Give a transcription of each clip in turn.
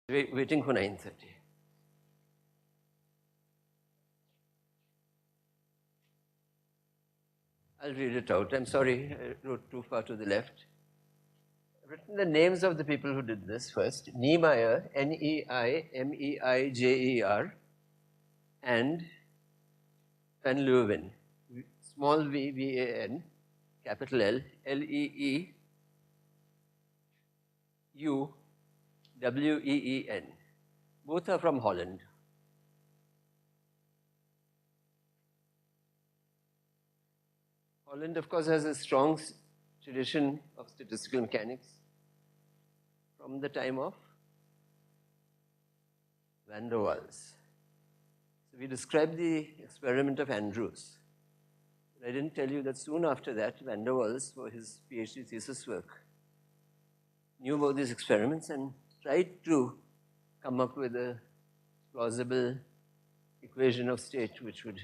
Waiting for 9:30. I'll read it out. I'm sorry, I wrote too far to the left. I've written the names of the people who did this first. Niemeyer, Neimeijer, and Van Leeuwen, small v, V-A-N, capital L, L-E-E-U-W-E-E-N. Both are from Holland. Holland, of course, has a strong tradition of statistical mechanics from the time of Van der Waals. So we described the experiment of Andrews. I didn't tell you that soon after that, Van der Waals, for his Ph.D. thesis work, knew about these experiments and tried to come up with a plausible equation of state which would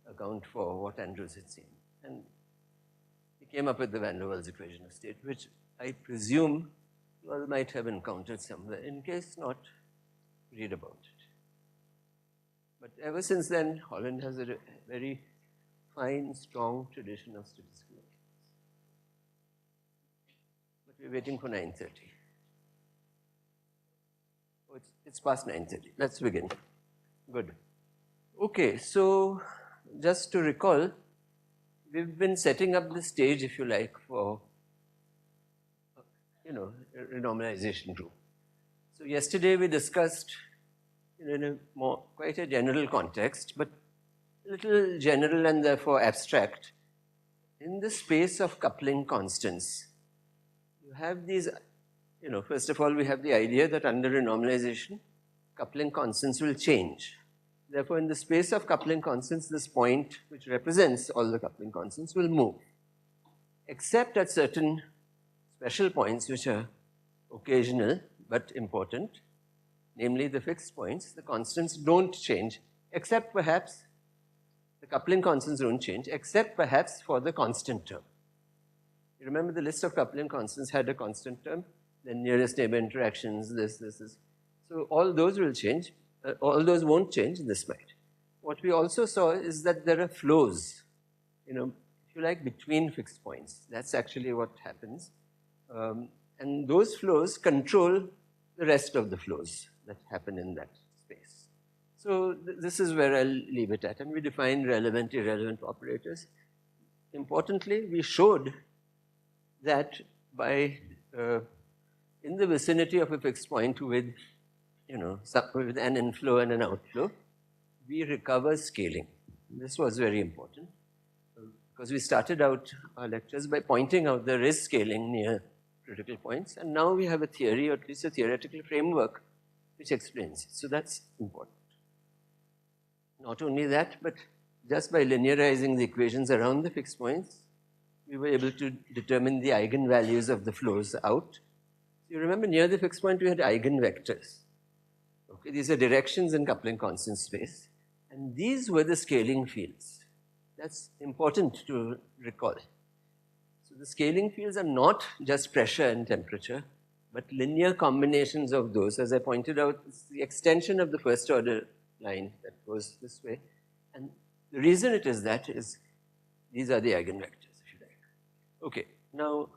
account for what Andrews had seen. And he came up with the Van der Waals equation of state, which I presume you all might have encountered somewhere. In case not, read about it. But ever since then, Holland has a very fine, strong tradition of statistical mechanics. But we're waiting for 9:30. Oh, it's past 9:30. Let's begin. Good. Okay, so just to recall, we've been setting up the stage, if you like, for, a renormalization group. So yesterday we discussed in a quite a general context, but a little general and therefore abstract. In the space of coupling constants, you have these, first of all, we have the idea that under renormalization, coupling constants will change. Therefore, in the space of coupling constants, this point, which represents all the coupling constants, will move, except at certain special points which are occasional but important, namely the fixed points. The constants don't change, except perhaps, the coupling constants don't change, except perhaps for the constant term. You remember the list of coupling constants had a constant term, then nearest neighbor interactions, this. So all those will change. All those won't change, this might. What we also saw is that there are flows, if you like, between fixed points. That's actually what happens. And those flows control the rest of the flows that happen in that space. So this is where I'll leave it at. And we define relevant, irrelevant operators. Importantly, we showed that by, in the vicinity of a fixed point with with an inflow and an outflow, we recover scaling. This was very important because we started out our lectures by pointing out there is scaling near critical points, and now we have a theory, or at least a theoretical framework, which explains it. So that's important. Not only that, but just by linearizing the equations around the fixed points, we were able to determine the eigenvalues of the flows out. You remember near the fixed point we had eigenvectors. Okay, these are directions in coupling constant space, and these were the scaling fields. That's important to recall. So the scaling fields are not just pressure and temperature, but linear combinations of those. As I pointed out, it's the extension of the first order line that goes this way. And the reason it is that is these are the eigenvectors, if you like. Okay, now,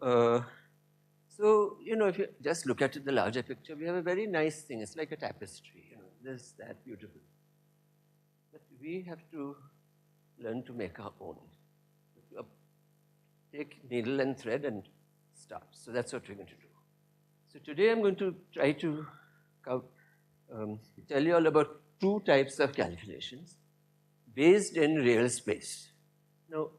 so, if you just look at the larger picture, we have a very nice thing. It's like a tapestry, this, that, beautiful. But we have to learn to make our own. Take needle and thread and start. So that's what we're going to do. So today I'm going to try to tell you all about two types of calculations based in real space. Now,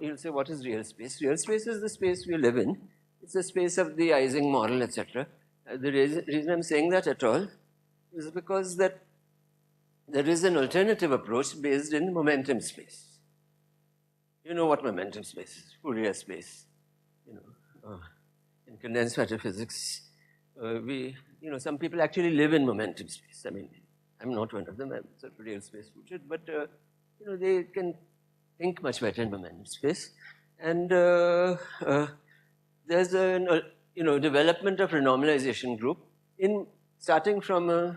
you'll say, what is real space? Real space is the space we live in. It's the space of the Ising model, etc. The reason I'm saying that at all is because that there is an alternative approach based in momentum space. You know what momentum space is, Fourier space. In condensed matter physics, some people actually live in momentum space. I mean, I'm not one of them. I'm sort of real space rooted, but they can think much better in momentum space. And there's a development of renormalization group in starting from a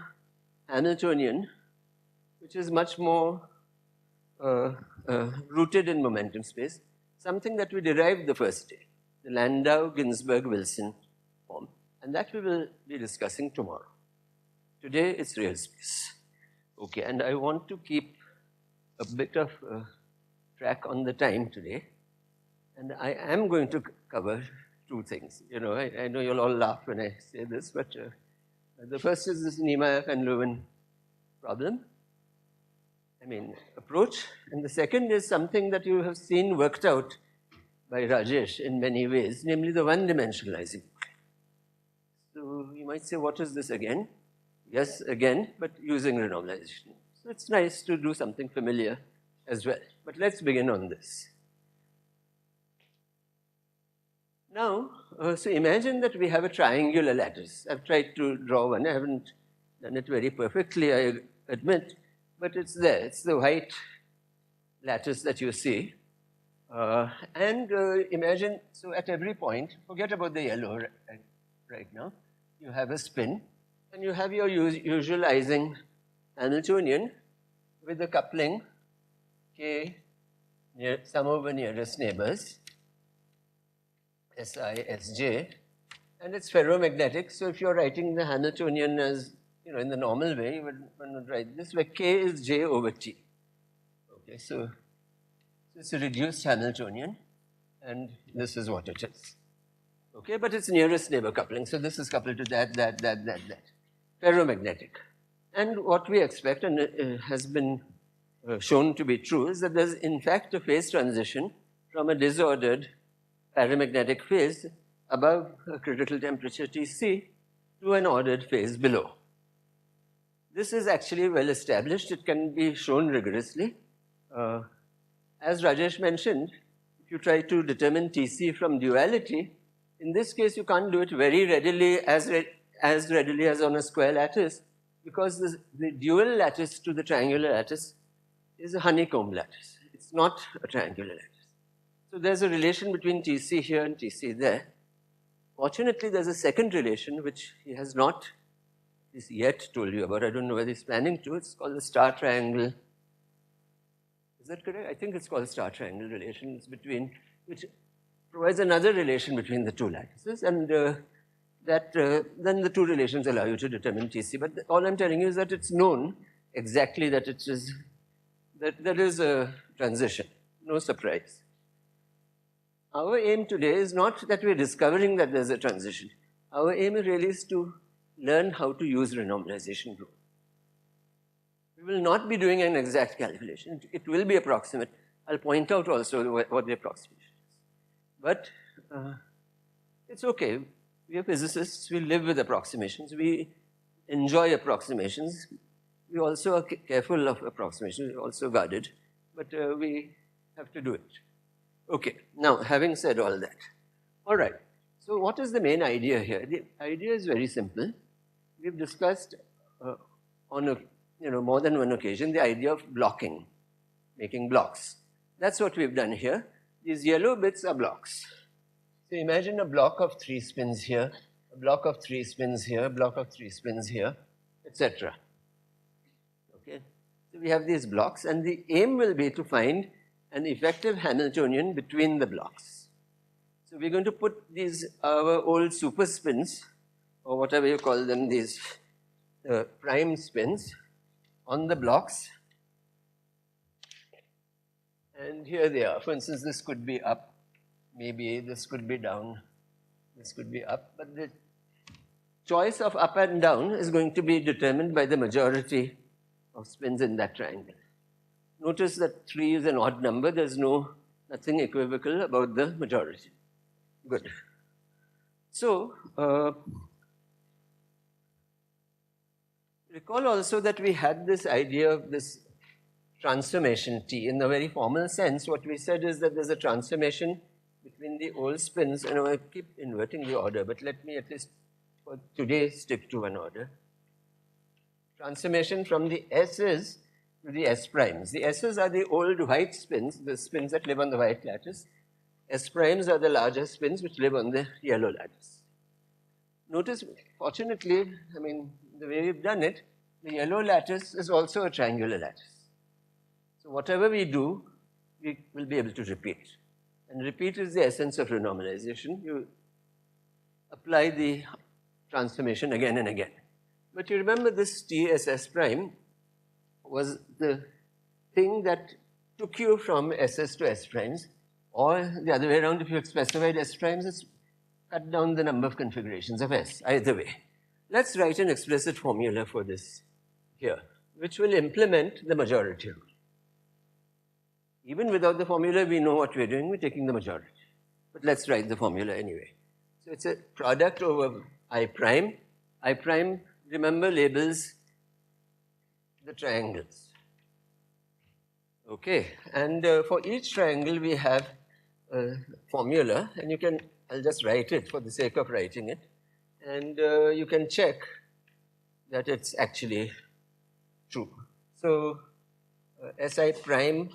Hamiltonian, which is much more rooted in momentum space, something that we derived the first day, the Landau, Ginzburg, Wilson form. And that we will be discussing tomorrow. Today, it's real space. Okay, and I want to keep a bit of track on the time today. And I am going to cover two things. You know, I know you'll all laugh when I say this, but the first is this Niemeyer and Leuven problem. Approach. And the second is something that you have seen worked out by Rajesh in many ways, namely the one-dimensionalizing. So you might say, what is this again? Yes, again, but using renormalization. So it's nice to do something familiar as well. But let's begin on this. Now, so imagine that we have a triangular lattice. I've tried to draw one. I haven't done it very perfectly, I admit, but it's there. It's the white lattice that you see. Imagine, so at every point, forget about the yellow right now, you have a spin, and you have your usual Ising Hamiltonian with a coupling K near sum over nearest neighbors, Si, Sj, and it's ferromagnetic. So if you're writing the Hamiltonian as, in the normal way, one would write this, where K is J over T. Okay, so it's a reduced Hamiltonian, and this is what it is. Okay, but it's nearest neighbor coupling. So this is coupled to that. Ferromagnetic. And what we expect, and it has been shown to be true, is that there's in fact a phase transition from a disordered paramagnetic phase above a critical temperature Tc to an ordered phase below. This is actually well established. It can be shown rigorously. As Rajesh mentioned, if you try to determine Tc from duality, in this case you can't do it very readily, as readily as on a square lattice, because the dual lattice to the triangular lattice is a honeycomb lattice. It's not a triangular lattice. So there's a relation between Tc here and Tc there. Fortunately, there's a second relation which he has not yet told you about. I don't know whether he's planning to. It's called the star triangle. Is that correct? I think it's called star triangle relation. It's between, which provides another relation between the two lattices, and then the two relations allow you to determine Tc. But all I'm telling you is that it's known exactly that it is, that there is a transition. No surprise. Our aim today is not that we're discovering that there's a transition. Our aim really is to learn how to use renormalization group. We will not be doing an exact calculation. It will be approximate. I'll point out also what the approximation is. But it's okay. We are physicists. We live with approximations. We enjoy approximations. We also are careful of approximations. We're also guarded. But we have to do it. Okay, now having said all that, all right, so what is the main idea here? The idea is very simple. We've discussed on more than one occasion the idea of blocking, making blocks. That's what we've done here. These yellow bits are blocks. So imagine a block of 3 spins here, a block of 3 spins here, a block of 3 spins here, etc. Okay, so we have these blocks, and the aim will be to find an effective Hamiltonian between the blocks. So we're going to put these, our old super spins, or whatever you call them, these prime spins, on the blocks. And here they are. For instance, this could be up, maybe this could be down, this could be up. But the choice of up and down is going to be determined by the majority of spins in that triangle. Notice that 3 is an odd number. There's nothing equivocal about the majority. Good. So, recall also that we had this idea of this transformation T. In the very formal sense, what we said is that there's a transformation between the old spins, and I keep inverting the order, but let me at least for today stick to one order. Transformation from the S's to the S primes. The S's are the old white spins, the spins that live on the white lattice. S primes are the larger spins which live on the yellow lattice. Notice, fortunately, the way we've done it, the yellow lattice is also a triangular lattice. So whatever we do, we will be able to repeat. And repeat is the essence of renormalization. You apply the transformation again and again. But you remember this TSS prime was the thing that took you from SS to S primes, or the other way around, if you had specified S primes, it's cut down the number of configurations of S, either way. Let's write an explicit formula for this here, which will implement the majority rule. Even without the formula, we know what we're doing, we're taking the majority. But let's write the formula anyway. So it's a product over I prime. I prime, remember, labels the triangles. Okay, and for each triangle we have a formula, and you can, I'll just write it for the sake of writing it, and you can check that it's actually true. So Si prime,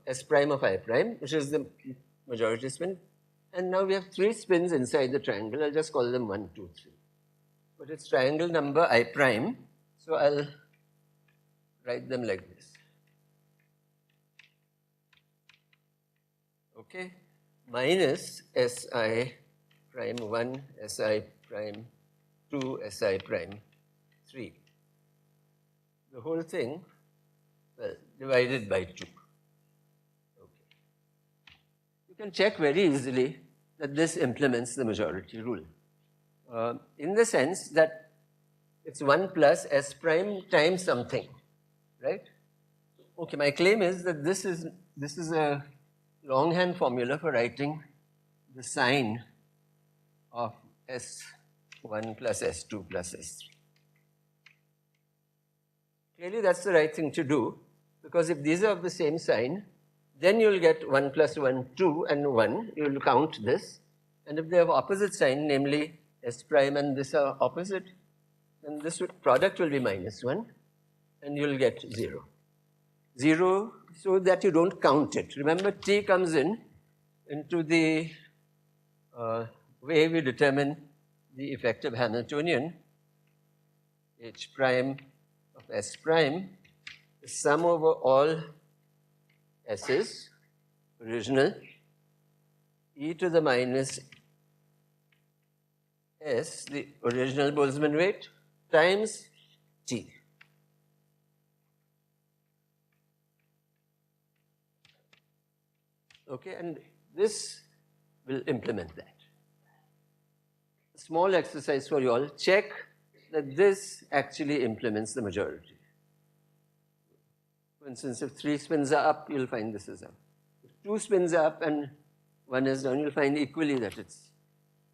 S prime of I prime, which is the majority spin, and now we have 3 spins inside the triangle. I'll just call them 1, 2, 3. But it's triangle number I prime, so I'll write them like this. Okay, minus Si prime 1, Si prime 2, Si prime 3. The whole thing, well, divided by 2. Okay. You can check very easily that this implements the majority rule. In the sense that it's 1 plus S prime times something, right? Okay, my claim is that this is a longhand formula for writing the sign of S1 plus S2 plus S3. Clearly, that's the right thing to do, because if these are of the same sign, then you'll get 1 plus 1, 2, and 1. You'll count this. And if they have opposite sign, namely S prime and this are opposite, then this product will be minus 1, and you'll get 0. 0, so that you don't count it. Remember, T comes into the way we determine the effective Hamiltonian. H prime of S prime is sum over all S's, original, e to the minus S, the original Boltzmann weight, times T. Okay, and this will implement that. A small exercise for you all. Check that this actually implements the majority. For instance, if 3 spins are up, you'll find this is up. If 2 spins are up and 1 is down, you'll find equally that it's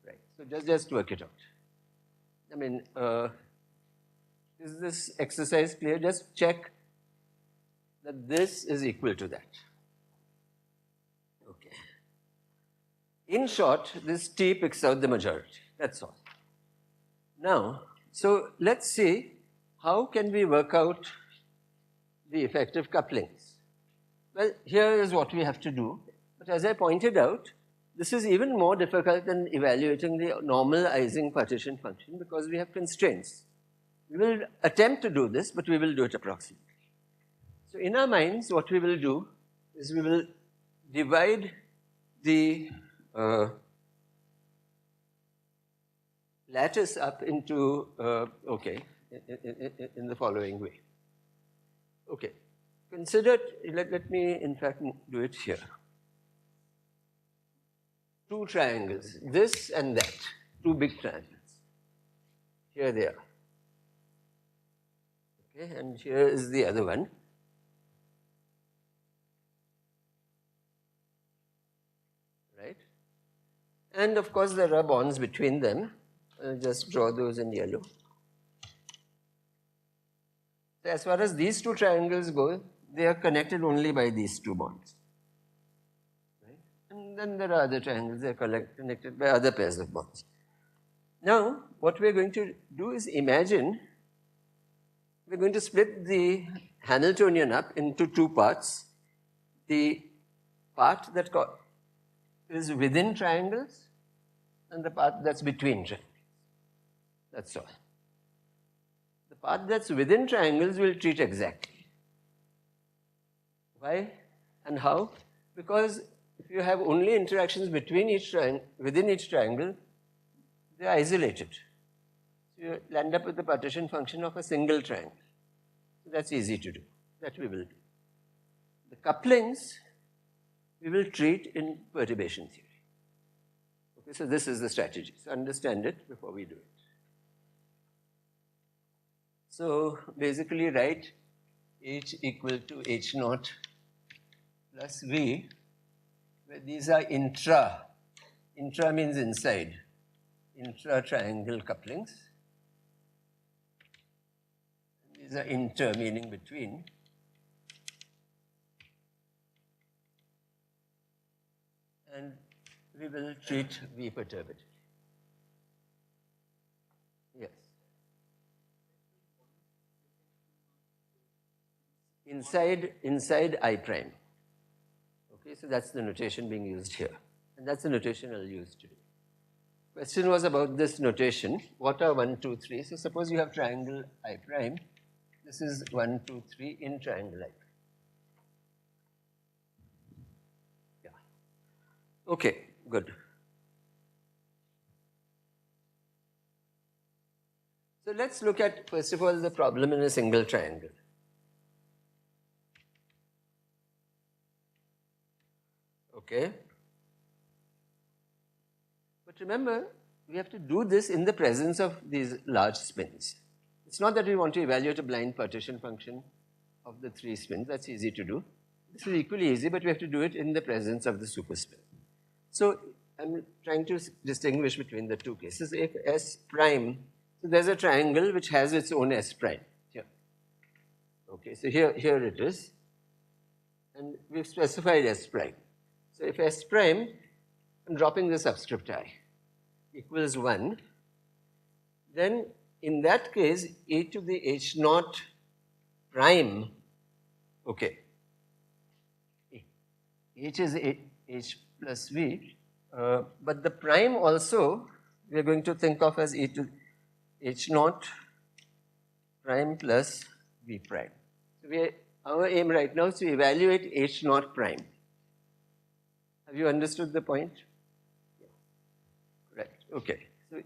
right. So just work it out. I mean, is this exercise clear? Just check that this is equal to that. Okay. In short, this T picks out the majority. That's all. Now, so let's see how can we work out the effective couplings. Well, here is what we have to do. But as I pointed out, this is even more difficult than evaluating the normal Ising partition function because we have constraints. We will attempt to do this, but we will do it approximately. So in our minds, what we will do is we will divide the lattice up into, in the following way. Okay, consider, let me in fact do it here. 2 triangles, this and that, 2 big triangles. Here they are. Okay, and here is the other one. Right? And of course, there are bonds between them. I'll just draw those in yellow. So as far as these 2 triangles go, they are connected only by these 2 bonds. Right? And then there are other triangles, they are connected by other pairs of bonds. Now, what we're going to do is imagine we're going to split the Hamiltonian up into 2 parts. The part that is within triangles and the part that's between triangles. That's all. The part that's within triangles we'll treat exactly. Why and how? Because if you have only interactions between within each triangle, they are isolated. So you land up with the partition function of a single triangle. So that's easy to do. That we will do. The couplings we will treat in perturbation theory. Okay, so this is the strategy. So understand it before we do it. So basically write H equal to H naught plus V, where these are intra means inside, intra-triangle couplings. These are inter meaning between. And we will treat V perturbatively. Yes. Inside I prime. Okay, so that's the notation being used here. And that's the notation I'll use today. Question was about this notation. What are 1, 2, 3? So suppose you have triangle I prime. This is 1, 2, 3 in triangle I prime. Yeah. Okay, good. So let's look at, first of all, the problem in a single triangle. Okay. But remember, we have to do this in the presence of these large spins. It's not that we want to evaluate a blind partition function of the 3 spins. That's easy to do. This is equally easy, but we have to do it in the presence of the superspin. So I'm trying to distinguish between the two cases. If S prime, so there's a triangle which has its own S prime here. Okay, so here it is. And we've specified S prime. So if S prime, I'm dropping the subscript I, equals 1, then in that case, e to the H naught prime, okay, H is H plus V, but the prime also we are going to think of as e to H naught prime plus V prime. So our aim right now is to evaluate H naught prime. Have you understood the point? Yeah. Correct. Okay. So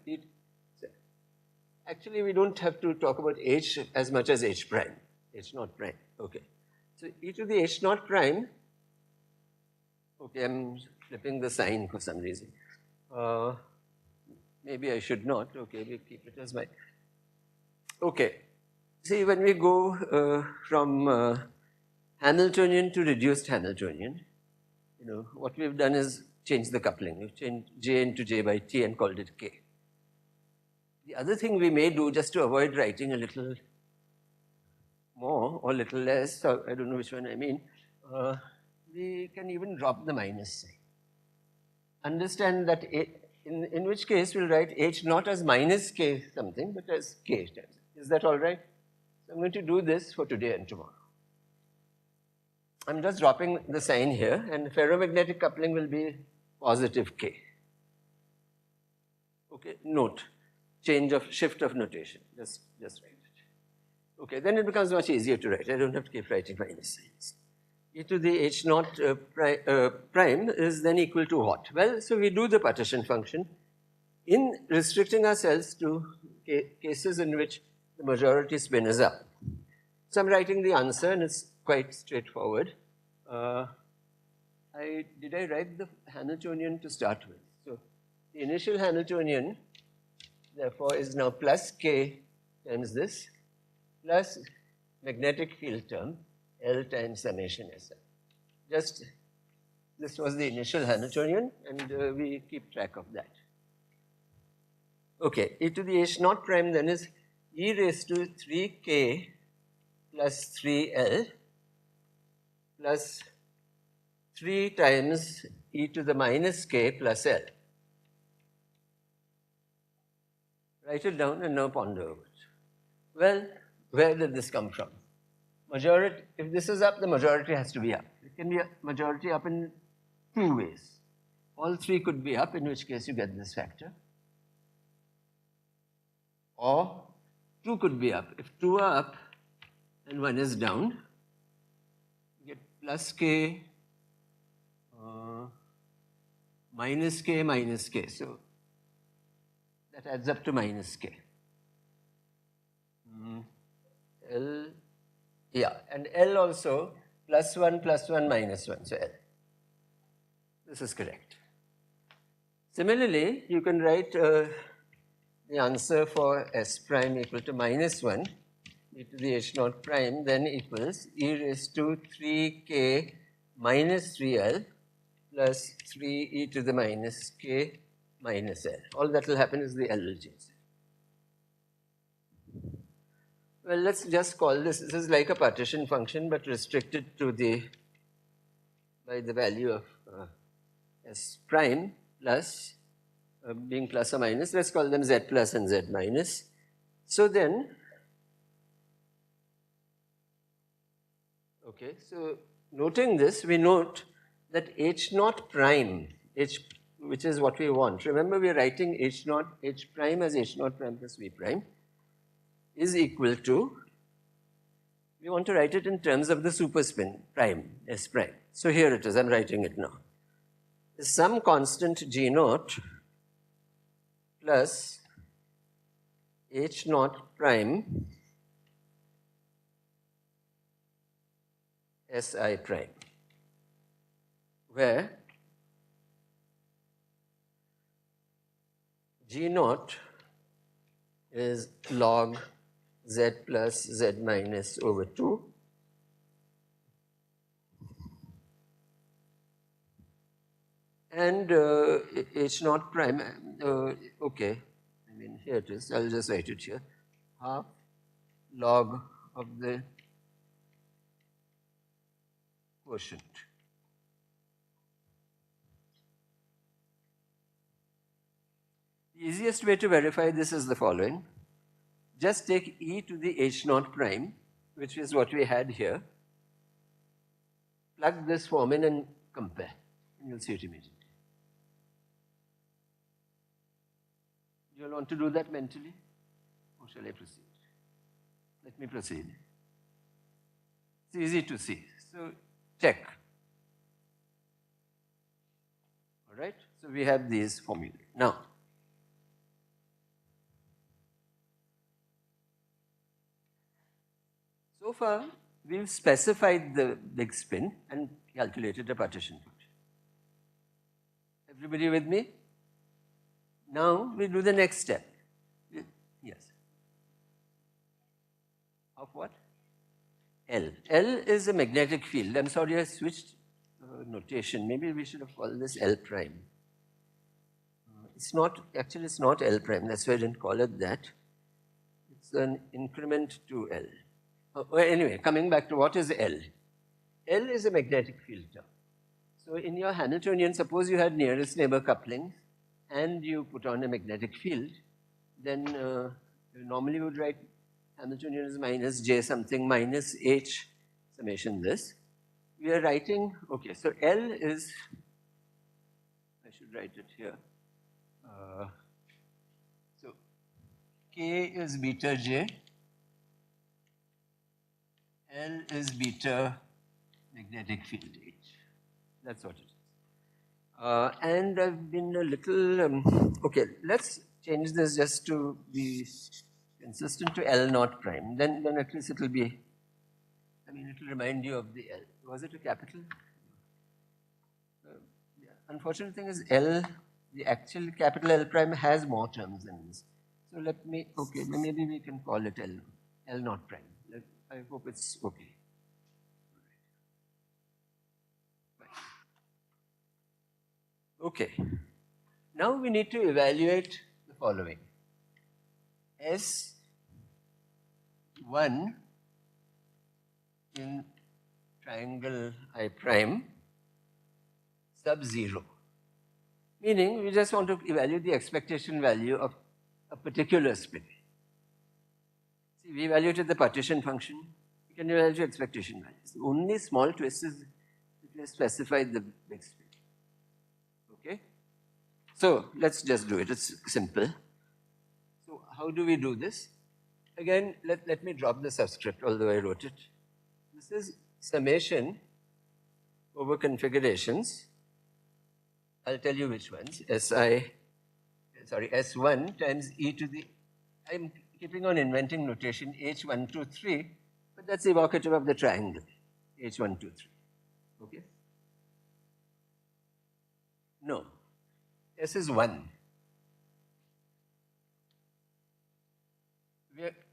actually, we don't have to talk about H as much as H prime, H naught prime. Okay. So e to the H naught prime, okay, I'm flipping the sign for some reason. Maybe I should not. Okay, we keep it as my. Okay. See, when we go from Hamiltonian to reduced Hamiltonian, you know, what we've done is change the coupling. We've changed J into J by T and called it K. The other thing we may do, just to avoid writing a little more or a little less, so I don't know which one I mean, we can even drop the minus sign. Understand that in which case we'll write H not as minus K something, but as K times. Is that all right? So I'm going to do this for today and tomorrow. I'm just dropping the sign here, and ferromagnetic coupling will be positive K. Okay, note, shift of notation, just write it. Okay, then it becomes much easier to write. I don't have to keep writing minus signs. E to the H naught prime is then equal to what? Well, so we do the partition function in restricting ourselves to cases in which the majority spin is up. So I'm writing the answer, and it's quite straightforward. Did I write the Hamiltonian to start with? So the initial Hamiltonian, therefore, is now plus K times this, plus magnetic field term, L times summation SI. Just, this was the initial Hamiltonian, and we keep track of that. Okay, e to the H naught prime then is e raised to 3K plus 3L plus 3 times e to the minus K plus L. Write it down and now ponder over it. Well, where did this come from? Majority, if this is up, the majority has to be up. It can be a majority up in 2 ways. All 3 could be up, in which case you get this factor. Or 2 could be up. If 2 are up and 1 is down, you get plus k, minus k, minus k. So that adds up to minus k. L, yeah, and L also plus 1, minus 1, so L. This is correct. Similarly, you can write the answer for S prime equal to minus 1 e to the h naught prime then equals e raised to 3k minus 3l plus 3 e to the minus k minus l. All that will happen is the L will change. Well, let's just call this is like a partition function but restricted to by the value of S prime plus being plus or minus, let's call them Z plus and Z minus. So then, okay, so noting this, we note that H naught prime, which is what we want. Remember, we are writing H prime as H naught prime plus V prime is equal to, we want to write it in terms of the superspin prime, S prime. So here it is, I'm writing it now. Is some constant G naught plus H naught prime Si prime, where G naught is log Z plus Z minus over 2 and H naught prime, okay, I mean here it is, I'll just write it here, half log of the quotient. The easiest way to verify this is the following. Just take e to the h naught prime, which is what we had here, plug this form in and compare, and you'll see it immediately. You'll want to do that mentally? Or shall I proceed? Let me proceed. It's easy to see. So check. All right? So we have these formulae. Now, so far, we've specified the big spin and calculated a partition function. Everybody with me? Now we do the next step. Yes. Of what? L. L is a magnetic field. I'm sorry, I switched notation. Maybe we should have called this L prime. It's not, actually it's not L prime. That's why I didn't call it that. It's an increment to L. Well, anyway, coming back to what is L. L is a magnetic field term. So in your Hamiltonian, suppose you had nearest neighbor coupling and you put on a magnetic field, then normally you would write Hamiltonian is minus j something minus h summation this. We are writing, okay, so L is, I should write it here. So K is beta j, L is beta magnetic field H. That's what it is. And I've been a little, okay, let's change this just to be consistent to L naught prime. Then at least it will be, I mean, it will remind you of the L. Was it a capital? The unfortunate thing is L, the actual capital L prime has more terms than this. So let me, okay, maybe we can call it L naught prime. I hope it's okay. Okay. Now we need to evaluate the following. S1 in triangle I prime sub 0. Meaning we just want to evaluate the expectation value of a particular spin. See, we evaluated the partition function. We can evaluate expectation values. The only small twist is that we have specified the big spin. Okay? So let's just do it. It's simple. So how do we do this? again, let me drop the subscript, although I wrote it. This is summation over configurations. I'll tell you which ones. S1 times e to the, I'm keeping on inventing notation, H123, but that's evocative of the triangle, H123. Okay? No. S is 1.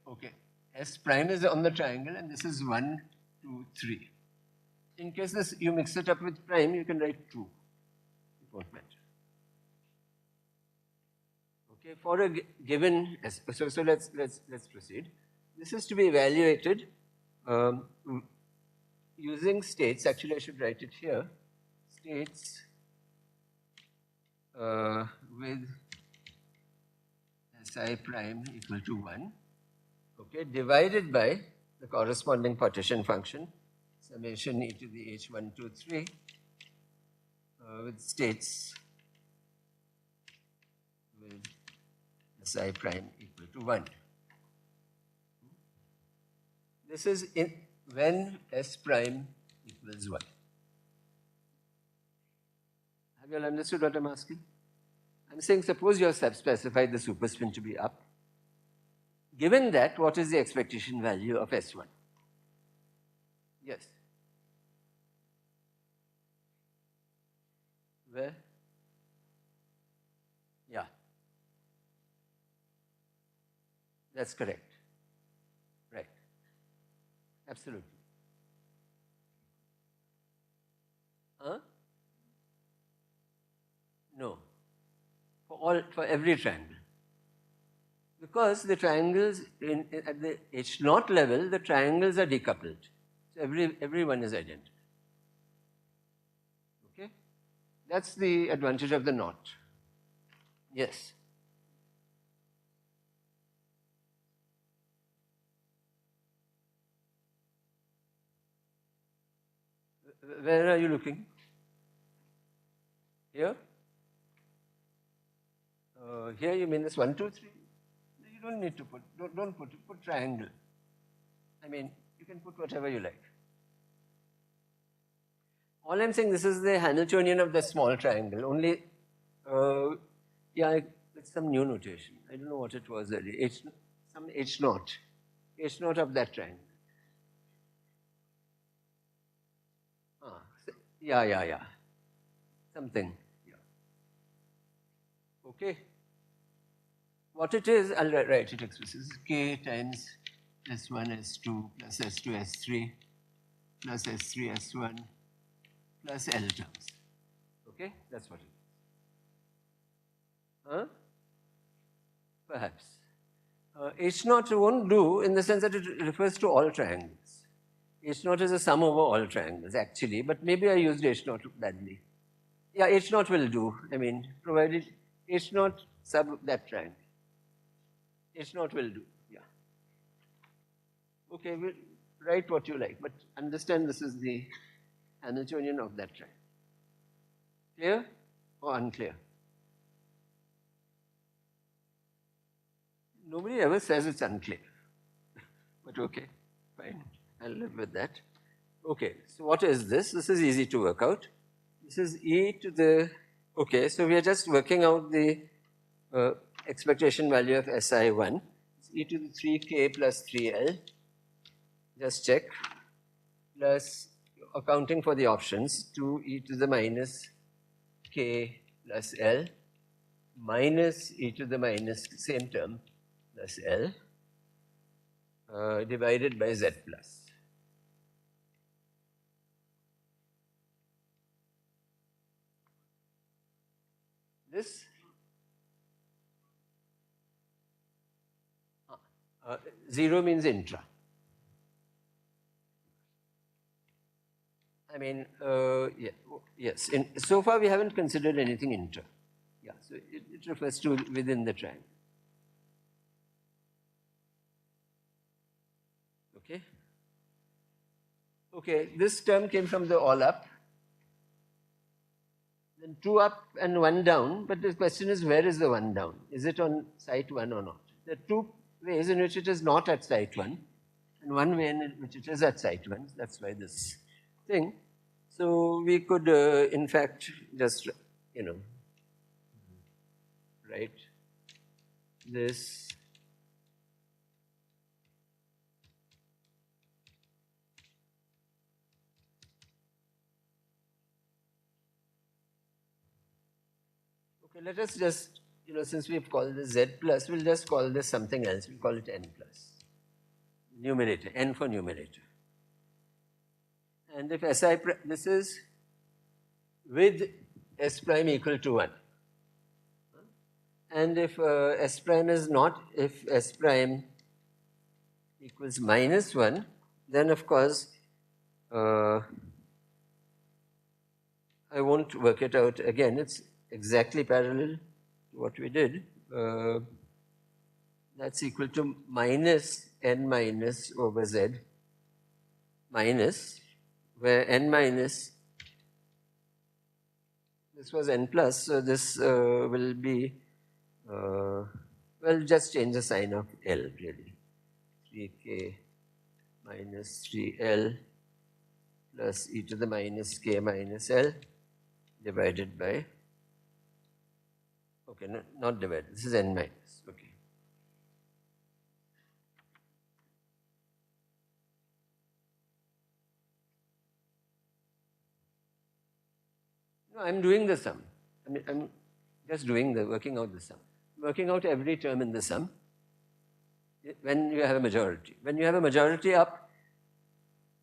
Okay. S prime is on the triangle, and this is 1, 2, 3. In case you mix it up with prime, you can write 2. It won't matter. Okay, for a given, so let's proceed. This is to be evaluated using states. Actually, I should write it here. States with Si prime equal to 1. Okay, divided by the corresponding partition function, summation e to the h123 with states with Si prime equal to 1. This is when S prime equals 1. Have you all understood what I'm asking? I'm saying suppose you have specified the superspin to be up. Given that, what is the expectation value of S1? Yes. Where? Yeah. That's correct. Right. Absolutely. Huh? No. For every triangle. Because the triangles at the H0 level, the triangles are decoupled. So everyone is identical. Okay? That's the advantage of the knot. Yes. Where are you looking? Here? Here you mean this 1, 2, 3? You don't need to put, don't put triangle. I mean, you can put whatever you like. All I'm saying, this is the Hamiltonian of the small triangle. Only, yeah, it's some new notation. I don't know what it was earlier. Some H0. H0 of that triangle. Yeah. Something. Yeah. Okay. What it is, I'll write it expresses K times S1, S2 plus S2, S3 plus S3, S1 plus L terms. Okay? That's what it is. Huh? Perhaps. H0 won't do in the sense that it refers to all triangles. H0 is a sum over all triangles, actually, but maybe I used H0 badly. Yeah, H0 will do. I mean, provided H0 sub that triangle. H0 will do, yeah. Okay, we'll write what you like, but understand this is the Hamiltonian of that triangle. Clear or unclear? Nobody ever says it's unclear. But okay, fine. I'll live with that. Okay, so what is this? This is easy to work out. This is e to the, okay, so we are just working out the expectation value of SI1. It's e to the 3k plus 3l. Just check. Plus, accounting for the options, 2e to the minus k plus l minus e to the minus same term plus l divided by z plus. This 0 means intra. I mean, yeah, yes. So far, we haven't considered anything intra. Yeah, so it refers to within the triangle. Okay. Okay, this term came from the all up. Then 2 up and 1 down, but the question is, where is the 1 down? Is it on site 1 or not? The 2 ways in which it is not at site 1 and one way in which it is at site 1. That's why this thing. So we could, in fact, just, write this okay, let us just, since we've called this Z plus, we'll just call this something else. We'll call it N plus. Numerator, N for numerator. And if Si, this is with S prime equal to 1. And if S prime is not, if S prime equals minus 1, then of course, I won't work it out again. It's exactly parallel to what we did. That's equal to minus N minus over Z minus, where N minus, this was N plus, so this will be, well, just change the sign of L really. 3k minus 3L plus e to the minus k minus L divided by, okay, no, not divided, this is N minus, okay. No, I'm doing the sum. I'm just doing working out the sum. Working out every term in the sum when you have a majority. When you have a majority up,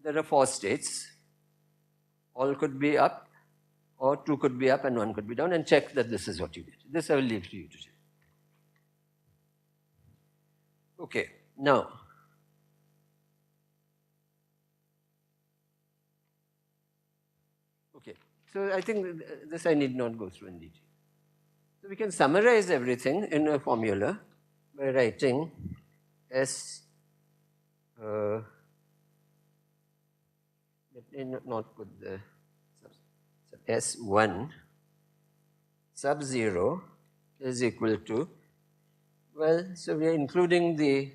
there are 4 states. All could be up, or 2 could be up and 1 could be down, and check that this is what you get. This I will leave to you to check. Okay, now, okay, so I think this I need not go through in detail. So we can summarize everything in a formula by writing S, let me not put the S1 sub 0 is equal to, well, so we are including the,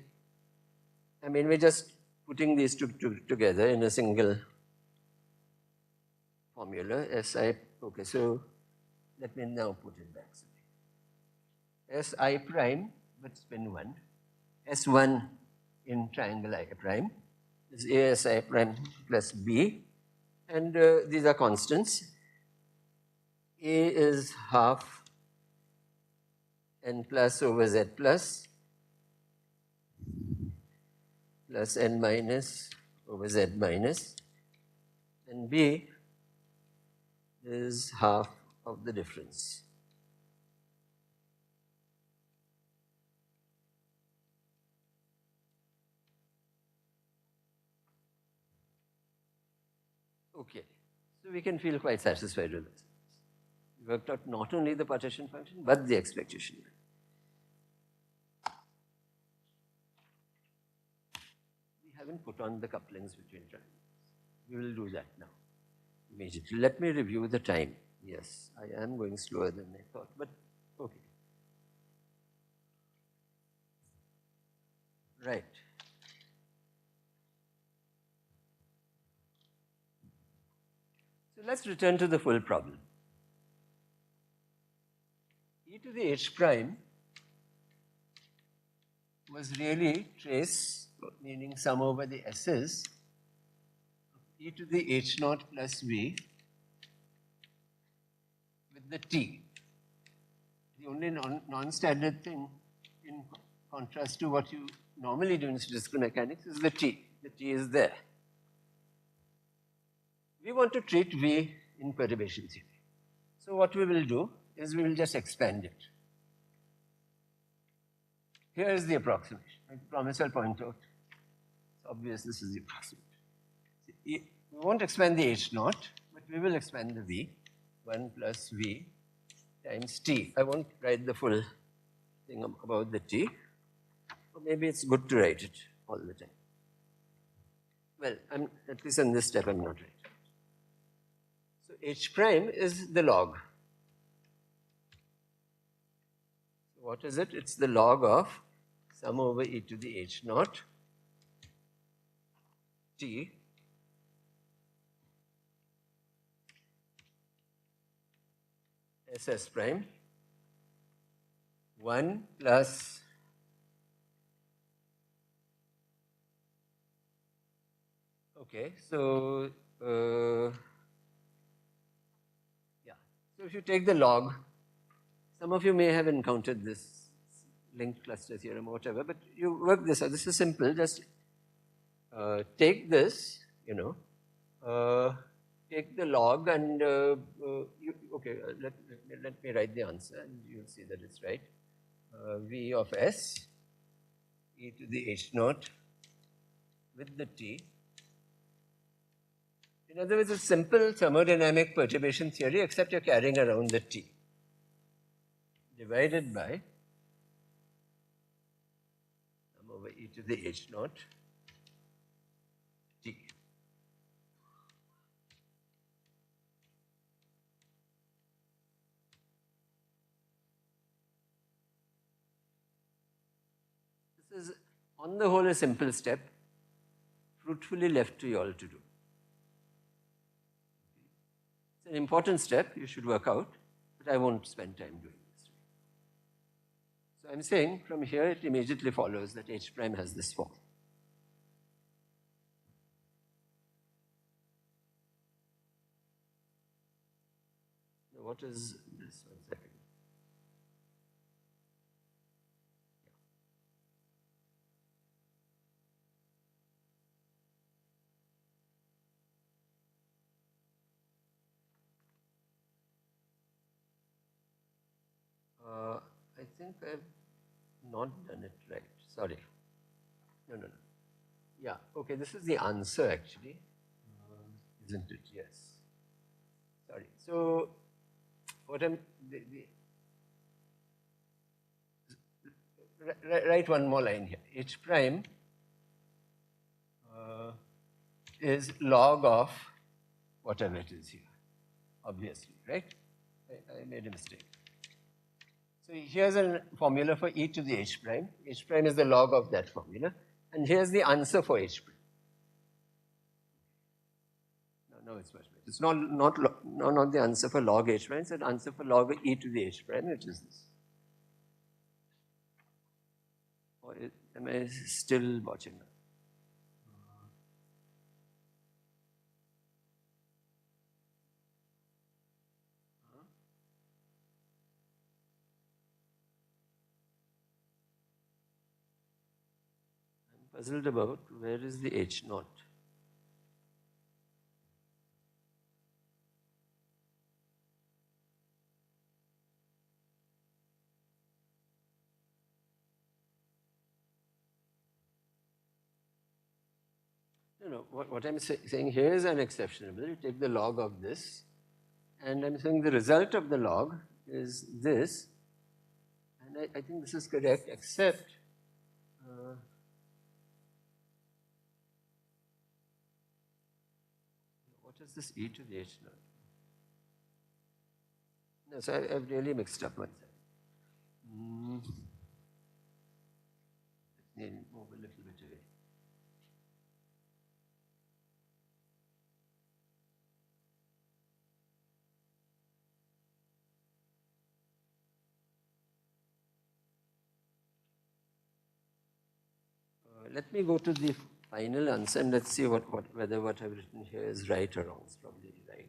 we're just putting these two together in a single formula, Si, okay, so let me now put it back. Si prime, but spin 1, S1 in triangle I prime is ASI prime plus B, and these are constants. A is half N plus over Z plus N minus over Z minus, and B is half of the difference. Okay, so we can feel quite satisfied with this. We worked out not only the partition function, but the expectation. We haven't put on the couplings between triangles. We will do that now, immediately. Let me review the time. Yes, I am going slower than I thought, but okay. Right. So let's return to the full problem. E to the h prime was really trace, meaning sum over the s's, of e to the h naught plus v with the t. The only non-standard thing in contrast to what you normally do in statistical mechanics is the t. The t is there. We want to treat V in perturbation theory. So what we will do is we will just expand it. Here is the approximation. I promise I'll point out. It's obvious this is the approximation. We won't expand the H naught, but we will expand the V. 1 plus V times T. I won't write the full thing about the T. Or maybe it's good to write it all the time. Well, at least in this step I'm not writing. So H prime is the log. So what is it? It's the log of sum over e to the h naught t ss prime 1 plus okay, so yeah. So if you take the log, some of you may have encountered this linked cluster theorem or whatever, but you work this out. This is simple. Just take this, take the log and let me write the answer and you'll see that it's right. V of s e to the h naught with the t. In other words, it's simple thermodynamic perturbation theory, except you're carrying around the t, divided by sum over e to the h naught t. This is, on the whole, a simple step, fruitfully left to you all to do. It's an important step you should work out, but I won't spend time doing this. So I'm saying from here it immediately follows that h prime has this form. Now what is this? 1 second. I think I've not done it right. Sorry. No. Yeah, okay, this is the answer actually. Isn't it? Yes. Sorry. So, what I'm. Write one more line here. H prime is log of whatever it is here, obviously, right? I made a mistake. So here's a formula for e to the h prime. H prime is the log of that formula. And here's the answer for h prime. No, it's much better. It's not the answer for log h prime, it's an answer for log e to the h prime, which is this. Or am I still watching now? I'm puzzled about where is the h naught. No, what I'm saying here is an exceptionable. You take the log of this, and I'm saying the result of the log is this, and I think this is correct, except what is this e to the h naught? No, so I've really mixed up myself. Let me move a little bit away. Let me go to the final answer and let's see whether what I've written here is right or wrong. It's probably right.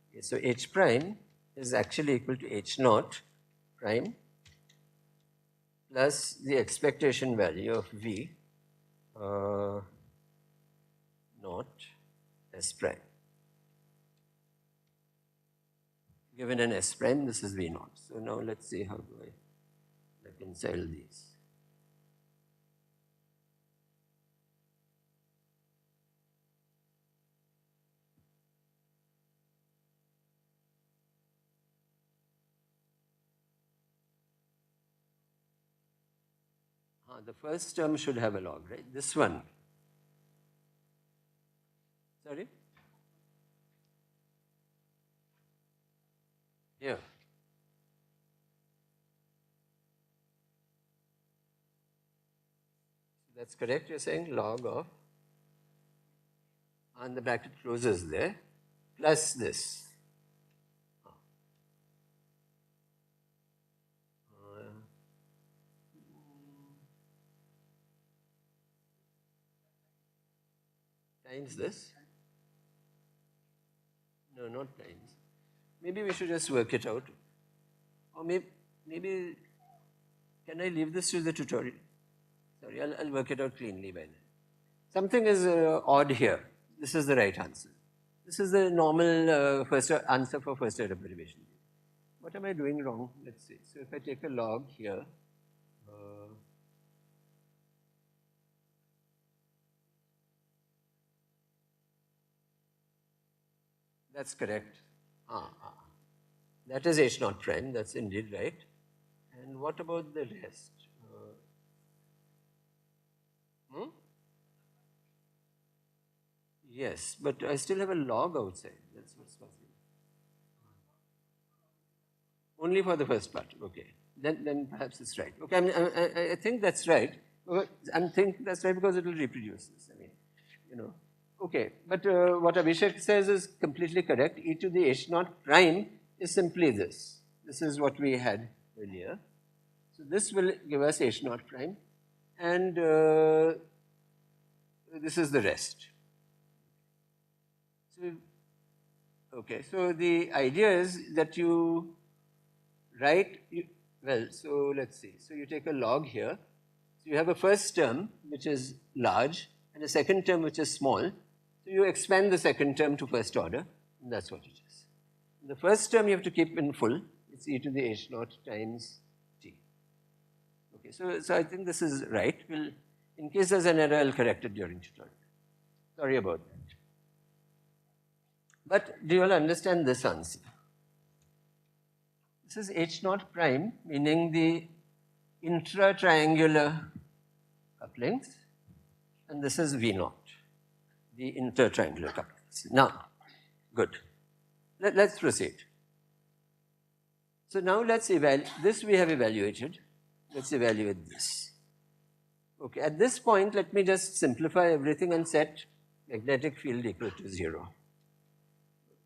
Okay, so h prime is actually equal to h naught prime plus the expectation value of v naught s prime. Given an s prime, this is v naught. So now let's see how do I reconcile these. The first term should have a log, right? This one. Sorry? Here. That's correct, you're saying log of, and the bracket closes there, plus this. Times this? No, not times. Maybe we should just work it out. Or maybe can I leave this to the tutorial? Sorry, I'll work it out cleanly by then. Something is odd here. This is the right answer. This is the normal answer for first order derivation. What am I doing wrong? Let's see. So if I take a log here, that's correct. That is H naught prime, that's indeed right. And what about the rest? Yes, but I still have a log outside. That's what's possible. Only for the first part, okay. Then perhaps it's right. Okay, I think that's right. I think that's right because it will reproduce this. I mean, you know. Okay, but what Abhishek says is completely correct. E to the H naught prime is simply this. This is what we had earlier. So this will give us H naught prime, and this is the rest. So, okay, so the idea is that you write, well, so let's see. So you take a log here. So you have a first term, which is large, and a second term, which is small. So you expand the second term to first order, and that's what it is. The first term you have to keep in full. It's e to the h naught times t. Okay, so I think this is right. In case there's an error, I'll correct it during tutorial. Sorry about that. But do you all understand this answer? This is H naught prime, meaning the intra-triangular couplings, and this is V naught, the inter-triangular couplings. Now, good. Let's proceed. So now let's evaluate, this we have evaluated. Let's evaluate this. Okay, at this point, let me just simplify everything and set magnetic field equal to 0.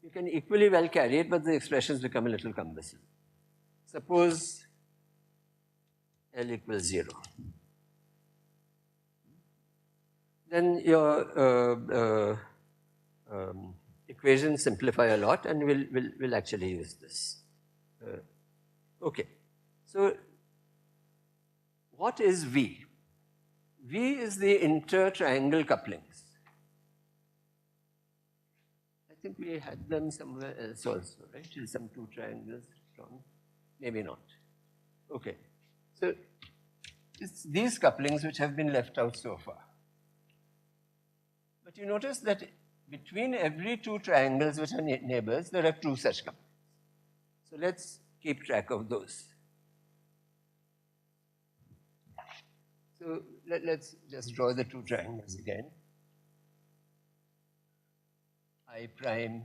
You can equally well carry it, but the expressions become a little cumbersome. Suppose L equals 0. Then your equations simplify a lot, and we'll actually use this. Okay, so what is V? V is the inter-triangle couplings. I think we had them somewhere else also, right? Some two triangles drawn. Maybe not. Okay, so it's these couplings which have been left out so far. But you notice that between every two triangles which are neighbors, there are two such couplings. So let's keep track of those. So let's just draw the two triangles again. I prime,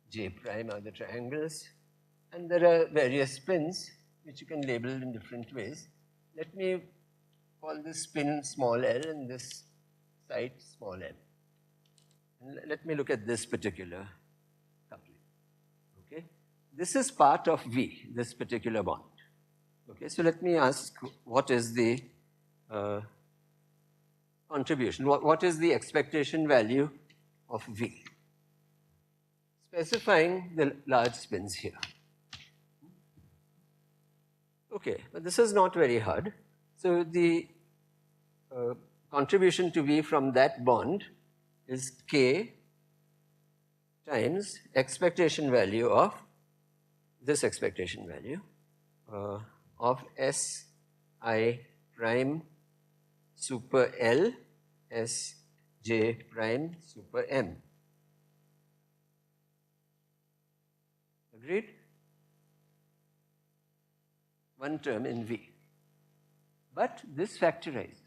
J prime are the triangles. And there are various spins which you can label in different ways. Let me call this spin small l and this side small m. And let me look at this particular coupling. Okay, this is part of V, this particular bond. Okay, so let me ask, what is the contribution? What is the expectation value of V? Specifying the large spins here. Okay, but this is not very hard. So the contribution to V from that bond is K times expectation value of this expectation value of S I prime super L S J prime super M. Agreed? One term in V. But this factorizes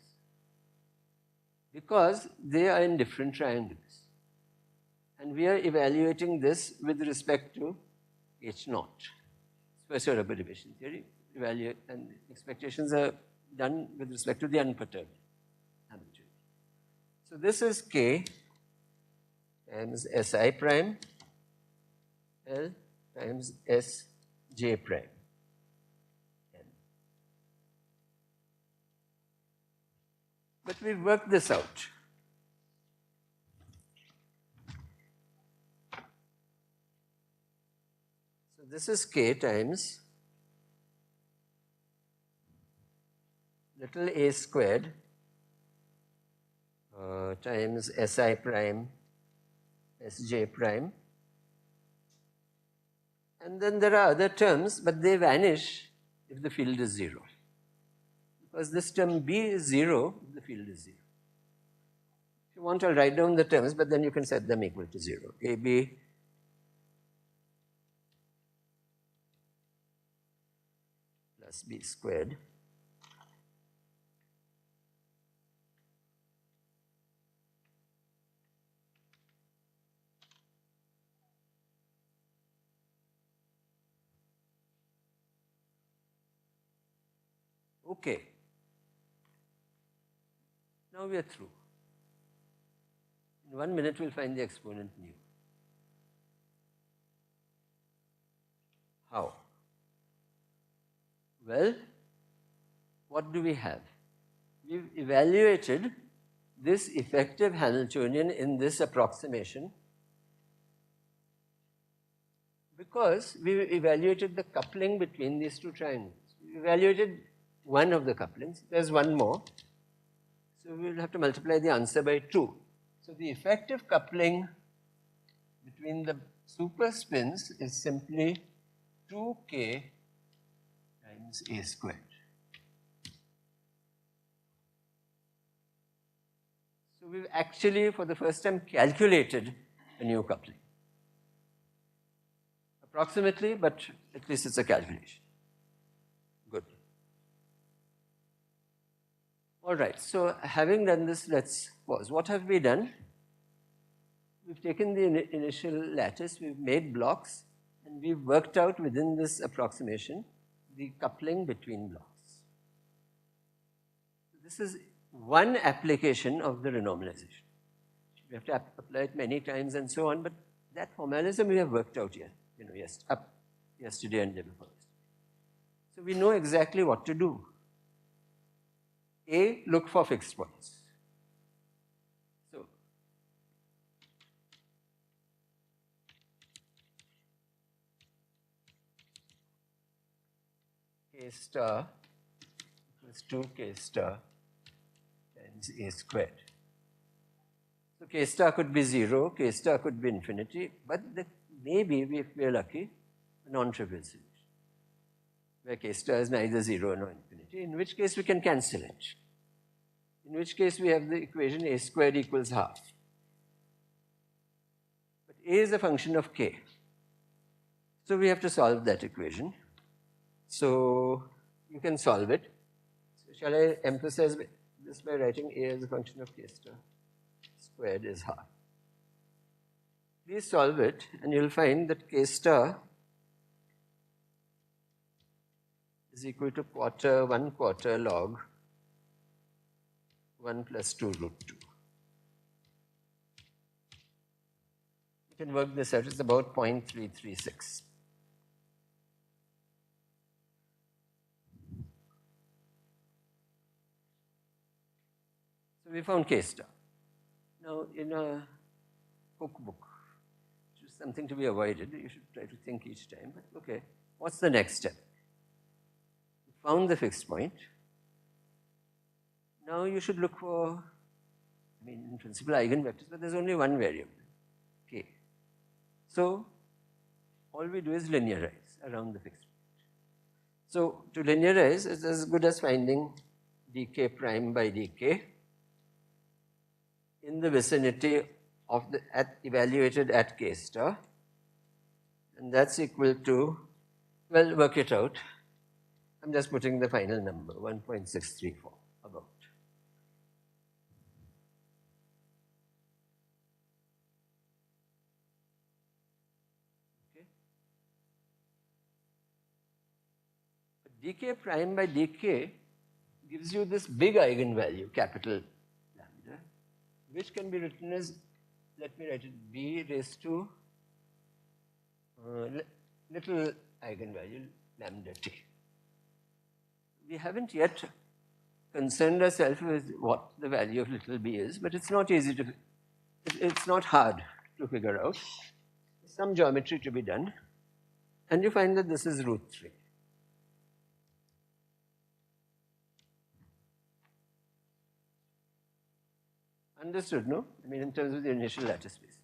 because they are in different triangles. And we are evaluating this with respect to H naught. First order derivation theory. Evaluate and expectations are done with respect to the unperturbed. So this is K times Si prime L times Sj prime N. But we've worked this out. So this is K times little a squared times Si prime Sj prime. And then there are other terms, but they vanish if the field is 0. Because this term B is 0, the field is 0. If you want, I'll write down the terms, but then you can set them equal to 0. AB plus B squared okay. Now we are through. In 1 minute, we'll find the exponent nu. How? Well, what do we have? We've evaluated this effective Hamiltonian in this approximation because we evaluated the coupling between these two triangles. We evaluated one of the couplings. There's one more. So we'll have to multiply the answer by 2. So the effective coupling between the superspins is simply 2k times a squared. So we've actually, for the first time, calculated a new coupling. Approximately, but at least it's a calculation. Good. All right, so having done this, let's pause. What have we done? We've taken the initial lattice, we've made blocks, and we've worked out within this approximation the coupling between blocks. This is one application of the renormalization. We have to apply it many times and so on, but that formalism we have worked out here, yesterday and day before. So we know exactly what to do. A, look for fixed points. So, K star equals 2K star times A squared. So K star could be 0, K star could be infinity, but maybe, if we are lucky, a non-trivial solution, where K star is neither 0 nor infinity, in which case we can cancel it. In which case we have the equation A squared equals half. But A is a function of K. So we have to solve that equation. So you can solve it. So shall I emphasize this by writing A as a function of K star squared is half. Please solve it and you'll find that K star is equal to 1/4 log 1 plus 2 root 2. You can work this out, it's about 0.336. So we found K star. Now in a cookbook, which is something to be avoided, you should try to think each time, but okay, what's the next step? You found the fixed point. Now you should look for, in principle, eigenvectors, but there's only one variable, K. So all we do is linearize around the fixed point. So to linearize is as good as finding dk prime by dk in the vicinity of evaluated at K star, and that's equal to, well, work it out. I'm just putting the final number, 1.634 about. Dk prime by dk gives you this big eigenvalue, capital lambda, which can be written as, let me write it, b raised to little eigenvalue lambda t. We haven't yet concerned ourselves with what the value of little b is, but it's not easy to, it's not hard to figure out. There's some geometry to be done, and you find that this is root 3. Understood, no? I mean, in terms of the initial lattice space.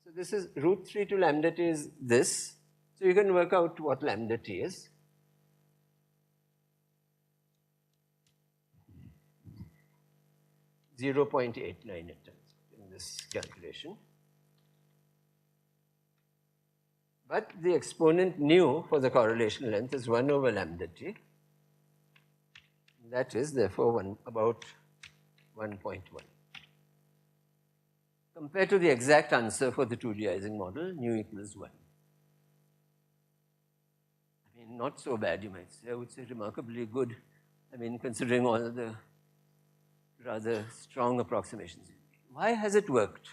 So this is root 3 to lambda t is this. So you can work out what lambda t is. .89 it turns out in this calculation. But the exponent nu for the correlation length is 1 over lambda t. That is therefore about 1.1. Compared to the exact answer for the 2D Ising model, nu equals 1. I mean, not so bad, you might say. I would say remarkably good. I mean, considering all the rather strong approximations. Why has it worked?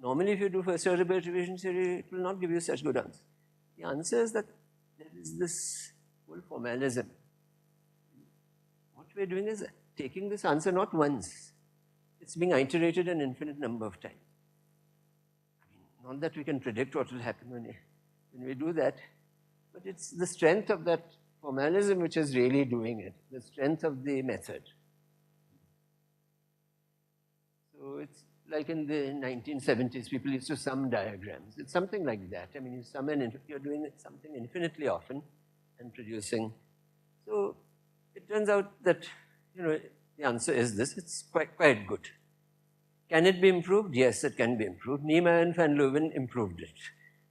Normally, if you do first order perturbation theory, it will not give you such good answers. The answer is that there is this whole formalism. What we're doing is taking this answer not once. It's being iterated an infinite number of times. I mean, not that we can predict what will happen when we do that, but it's the strength of that formalism which is really doing it, the strength of the method. So it's like in the 1970s, people used to sum diagrams. It's something like that. I mean, you sum you're doing something infinitely often and producing. So it turns out that, you know, the answer is this. It's quite good. Can it be improved? Yes, it can be improved. Niemeyer and van Leeuwen improved it.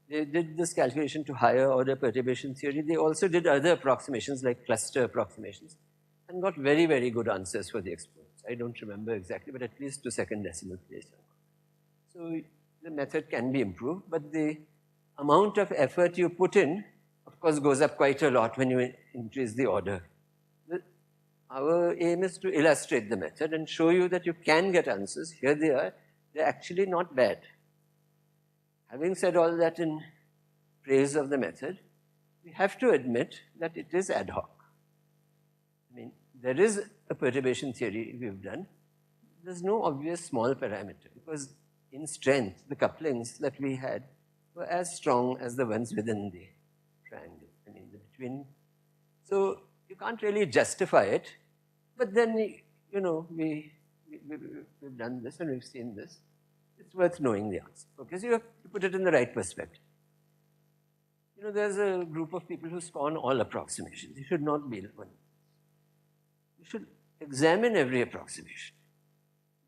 They did this calculation to higher order perturbation theory. They also did other approximations like cluster approximations and got very, very good answers for the exponents. I don't remember exactly, but at least to second decimal place. So the method can be improved, but the amount of effort you put in, of course, goes up quite a lot when you increase the order. Our aim is to illustrate the method and show you that you can get answers. Here they are. They're actually not bad. Having said all that in praise of the method, we have to admit that it is ad hoc. I mean, there is a perturbation theory we've done. There's no obvious small parameter because in strength, the couplings that we had were as strong as the ones within the triangle. I mean, the between. So you can't really justify it, but then, you know, we've done this and we've seen this. It's worth knowing the answer. Okay, so you have to put it in the right perspective. You know, there's a group of people who scorn all approximations. You should not be one. You should examine every approximation.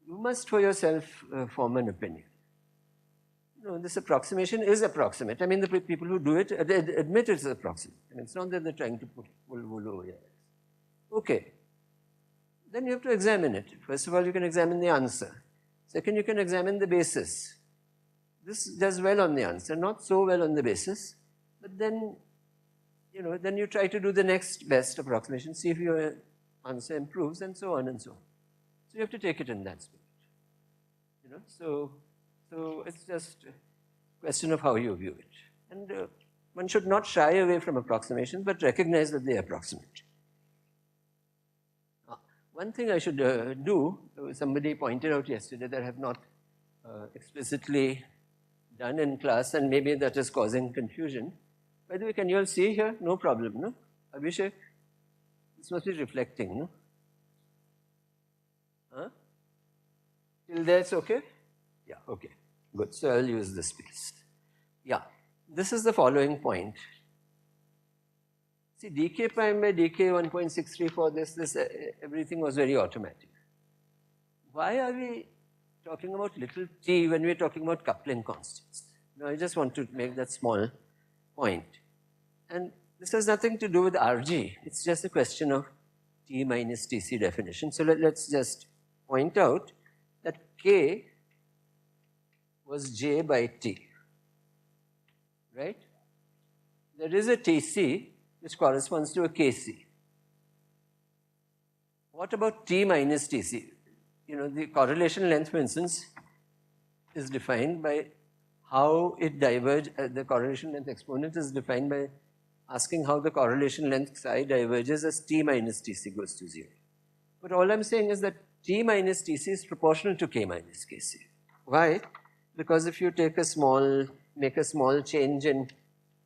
You must for yourself form an opinion. You know, this approximation is approximate. I mean, the people who do it admit it's approximate. I mean, it's not that they're trying to put wool over your eyes. Okay. Then you have to examine it. First of all, you can examine the answer. Second, you can examine the basis. This does well on the answer, not so well on the basis. But then, you know, then you try to do the next best approximation, see if your answer improves, and so on and so on. So you have to take it in that spirit. You know, so it's just a question of how you view it. And one should not shy away from approximations, but recognize that they approximate. One thing I should do, somebody pointed out yesterday that I have not explicitly done in class, and maybe that is causing confusion. By the way, can you all see here? No problem, no? Abhishek? This must be reflecting, no? Huh? Till there it's okay? Yeah, okay. Good. So I'll use this piece. Yeah. This is the following point. See, dk prime by dk 1.63 for this everything was very automatic. Why are we talking about little t when we're talking about coupling constants? Now, I just want to make that small point. And this has nothing to do with RG. It's just a question of t minus tc definition. So let's just point out that k was j by t, right? There is a tc which corresponds to a kc. What about t minus tc? the correlation length, for instance, is defined by how it diverges. The correlation length exponent is defined by asking how the correlation length psi diverges as t minus tc goes to 0. But all I'm saying is that t minus tc is proportional to k minus kc. Why? Because if you make a small change in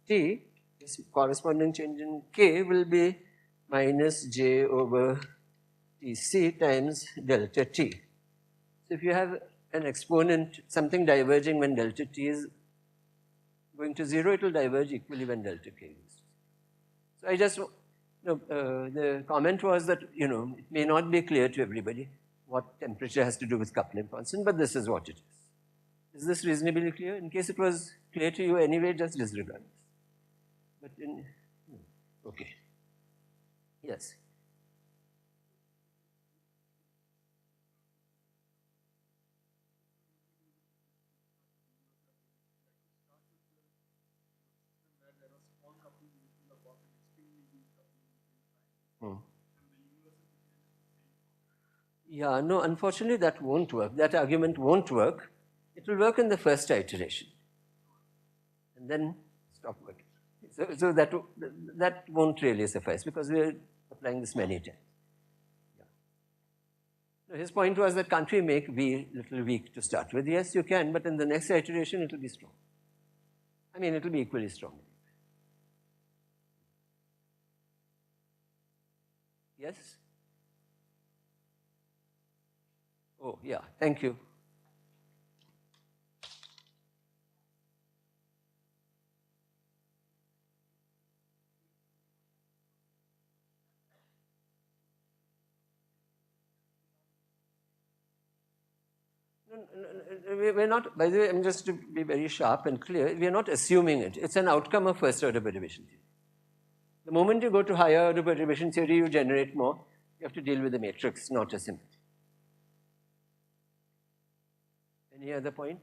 t, this corresponding change in k will be minus j over tc times delta t. So if you have an exponent, something diverging when delta t is going to 0, it will diverge equally when delta k is. So I just, the comment was that, it may not be clear to everybody what temperature has to do with coupling constant, but this is what it is. Is this reasonably clear? In case it was clear to you anyway, just disregard this. But okay. Yes. Yeah, no, unfortunately that won't work. That argument won't work. It will work in the first iteration and then stop working. So that won't really suffice because we're applying this many times. Yeah. So his point was that can't we make V little weak to start with? Yes, you can, but in the next iteration it will be strong. I mean, it will be equally strong. Yes? Oh, yeah, thank you. We're not, by the way, just to be very sharp and clear, we're not assuming it. It's an outcome of first order perturbation theory. The moment you go to higher order perturbation theory, you generate more. You have to deal with the matrix, not a symmetry. Any other point?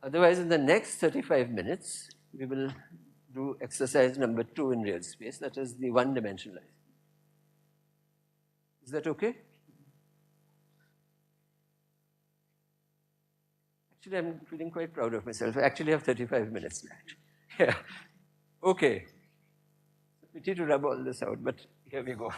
Otherwise, in the next 35 minutes, we will do exercise number 2 in real space, that is the one-dimensionalized. Is that okay? Actually, I'm feeling quite proud of myself. I actually have 35 minutes left. Yeah. Okay. Pity to rub all this out, but here we go.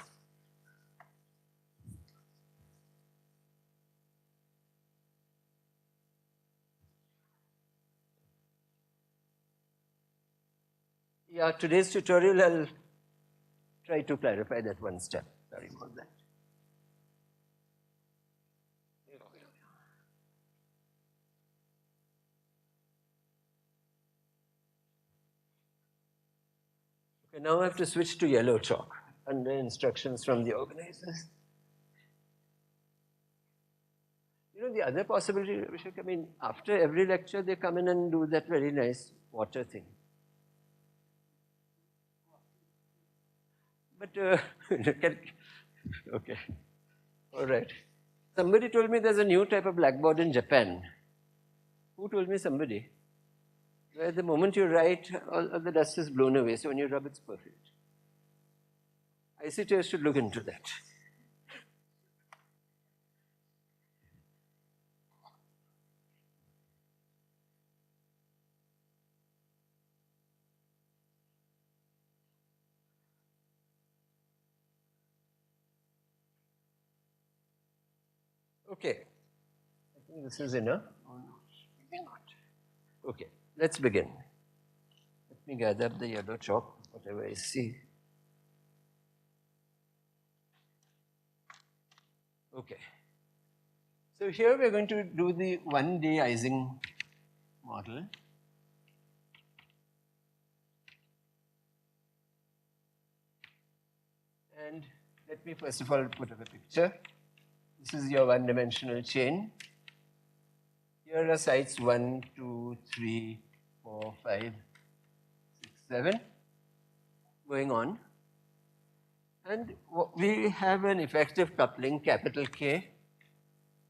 Yeah, today's tutorial, I'll try to clarify that one step. Sorry about that. Okay, now I have to switch to yellow chalk under instructions from the organizers. The other possibility, Abhishek, I mean, after every lecture, they come in and do that very nice water thing. But, okay, all right. Somebody told me there's a new type of blackboard in Japan. Who told me? Somebody. Where the moment you write, all the dust is blown away, so when you rub, it's perfect. ICTS should look into that. Okay, I think this is enough. Oh, no, maybe not. Okay, let's begin. Let me gather up the yellow chalk, whatever I see. Okay, so here we're going to do the 1D Ising model. And let me first of all put up a picture. This is your one-dimensional chain. Here are sites 1, 2, 3, 4, 5, 6, 7 going on. And we have an effective coupling, capital K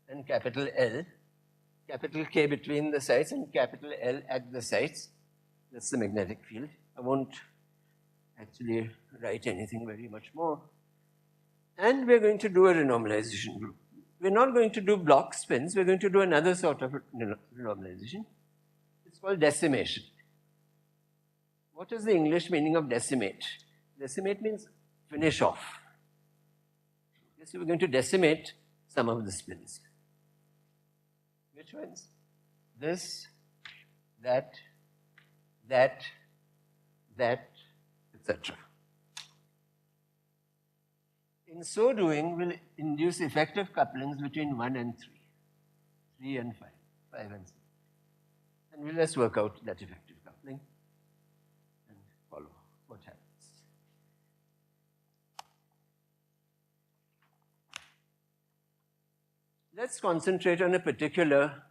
and capital L. Capital K between the sites and capital L at the sites. That's the magnetic field. I won't actually write anything very much more. And we're going to do a renormalization group. we're not going to do block spins, we're going to do another sort of renormalization. It's called decimation. What is the English meaning of decimate? Decimate means finish off. Okay, so we're going to decimate some of the spins. Which ones? This, that, etc. In so doing, we'll induce effective couplings between 1 and 3, 3 and 5, 5 and 6. And we'll just work out that effective coupling and follow what happens. Let's concentrate on a particular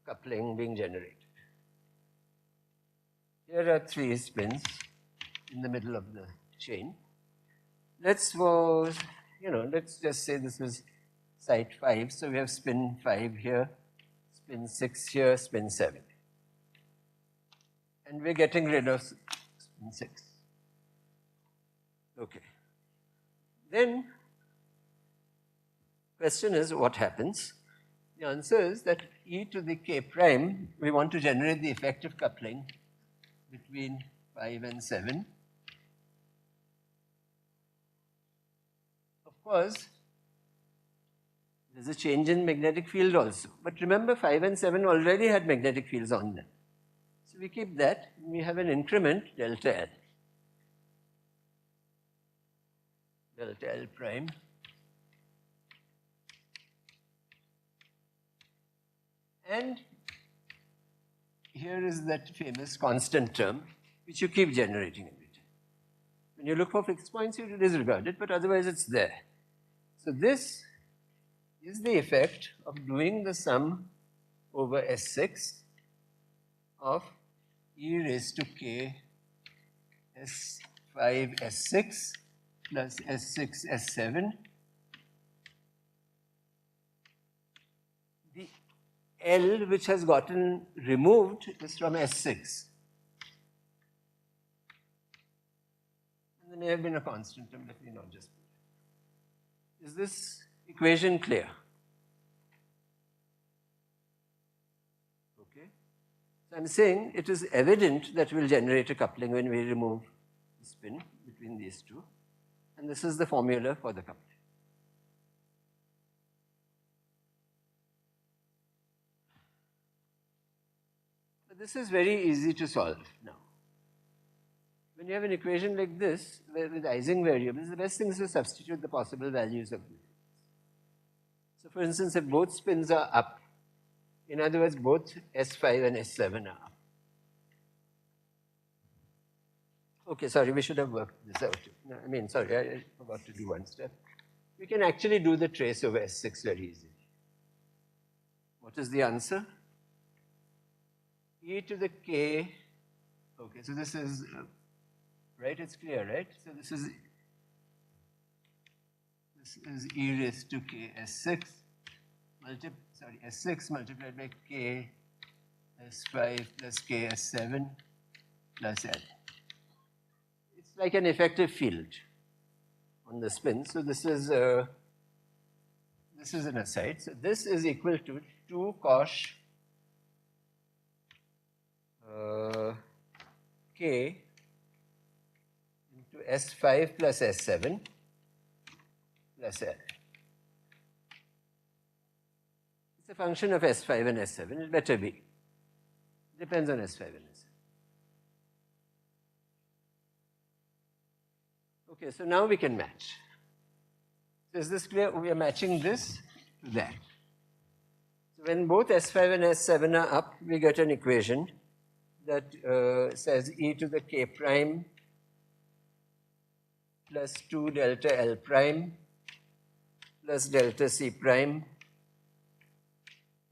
coupling being generated. Here are 3 spins in the middle of the chain. Let's just say this is site 5. So we have spin 5 here, spin 6 here, spin 7. And we're getting rid of spin 6. Okay. Then, question is what happens? The answer is that e to the k prime, we want to generate the effective coupling between 5 and 7. Of course, there's a change in magnetic field also. But remember, 5 and 7 already had magnetic fields on them. So we keep that, and we have an increment delta L. Delta L prime. And here is that famous constant term, which you keep generating every time. When you look for fixed points, you disregard it, but otherwise it's there. So this is the effect of doing the sum over S6 of e raised to k S5 S6 plus S6 S7. The L which has gotten removed is from S6. And there may have been a constant term, let me not just put it. Is this equation clear? Okay. So I'm saying it is evident that we'll generate a coupling when we remove the spin between these two. And this is the formula for the coupling. But this is very easy to solve now. When you have an equation like this, with Ising variables, the best thing is to substitute the possible values of variables. So for instance, if both spins are up, in other words, both S5 and S7 are up. Okay, sorry, we should have worked this out. No, sorry, I forgot to do one step. We can actually do the trace over S6 very easily. What is the answer? E to the k, okay, so this is, right, it's clear, right? So this is e raised to k S6, S6 multiplied by k S5 plus k S7 plus L. It's like an effective field on the spin. So this is an aside. So this is equal to 2 cos k into S5 plus S7 plus L. It's a function of S5 and S7. It better be. Depends on S5 and S7. Okay, so now we can match. So is this clear? We are matching this to that. So when both S5 and S7 are up, we get an equation that says e to the k prime plus 2 delta L prime plus delta C prime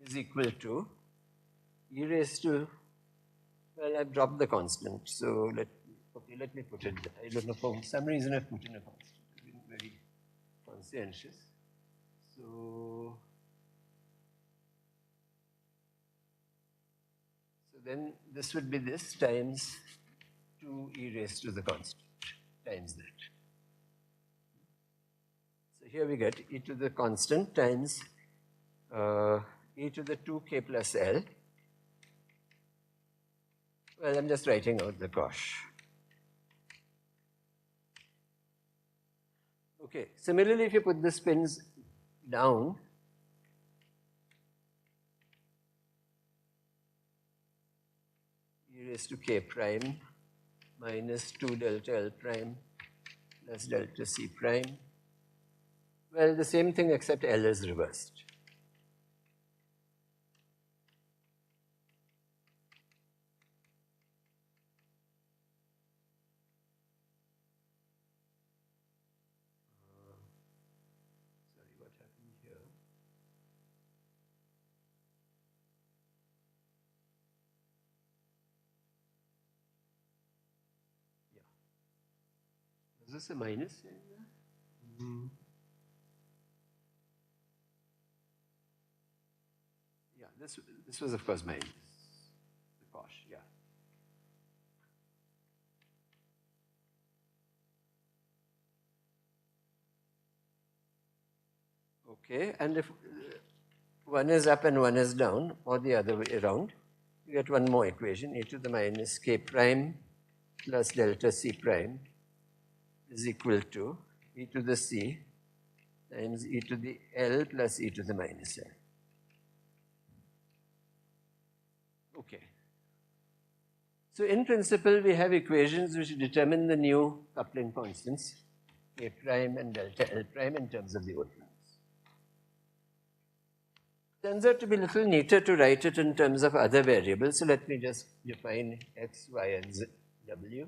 is equal to e raised to, well, I've dropped the constant, so let me put it there. I don't know, for some reason I've put in a constant. I've been very conscientious. So then this would be this times 2 e raised to the constant times that. So here we get e to the constant times e to the 2k plus L. Well, I'm just writing out the cosh. Okay, similarly, if you put the spins down, e raised to k prime minus 2 delta L prime plus delta C prime. Well, the same thing except L is reversed. Sorry, what happened here? Yeah. Is this a minus? Mm-hmm. Yeah, this was of course minus the cosh, yeah. Okay, and if one is up and one is down, or the other way around, you get one more equation, e to the minus k prime plus delta C prime is equal to e to the C times e to the L plus e to the minus L. Okay. So in principle, we have equations which determine the new coupling constants, k prime and delta L prime in terms of the old ones. Turns out to be a little neater to write it in terms of other variables. So let me just define x, y, and z, w.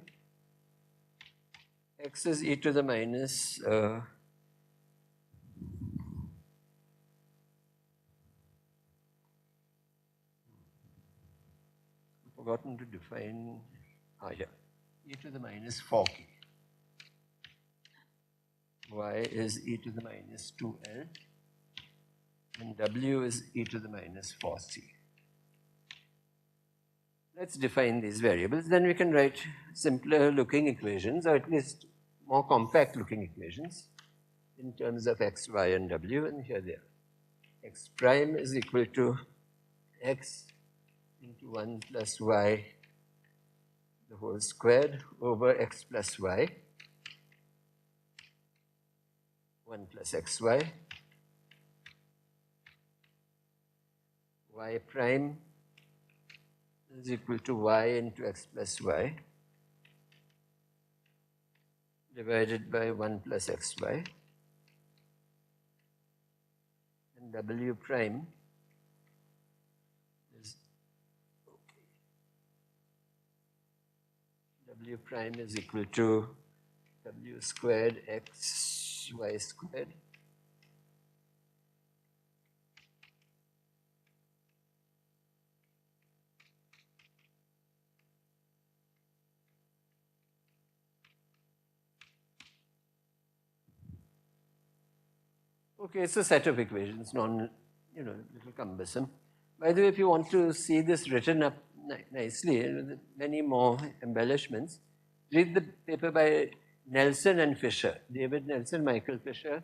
X is e to the minus forgotten to define, yeah, e to the minus 4k. Y is e to the minus 2l, and w is e to the minus 4c. Let's define these variables, then we can write simpler looking equations, or at least more compact looking equations in terms of x, y, and w, and here they are. X prime is equal to x into 1 plus y the whole squared over x plus y, 1 plus xy, y prime is equal to y into x plus y divided by 1 plus xy, and w prime is w prime is equal to w squared x y squared Okay, it's a set of equations, little cumbersome. By the way, if you want to see this written up nicely, with many more embellishments, read the paper by Nelson and Fisher, David Nelson, Michael Fisher,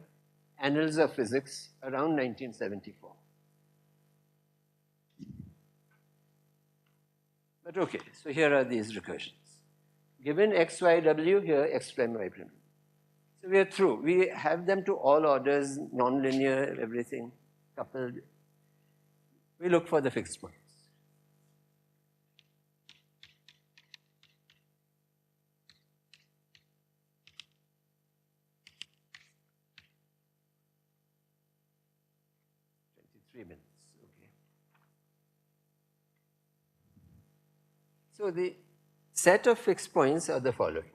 Annals of Physics, around 1974. But okay, so here are these recursions. Given x, y, w, here x prime, y prime. So we are through. We have them to all orders, nonlinear, everything, coupled. We look for the fixed points. Minutes, okay. So the set of fixed points are the following.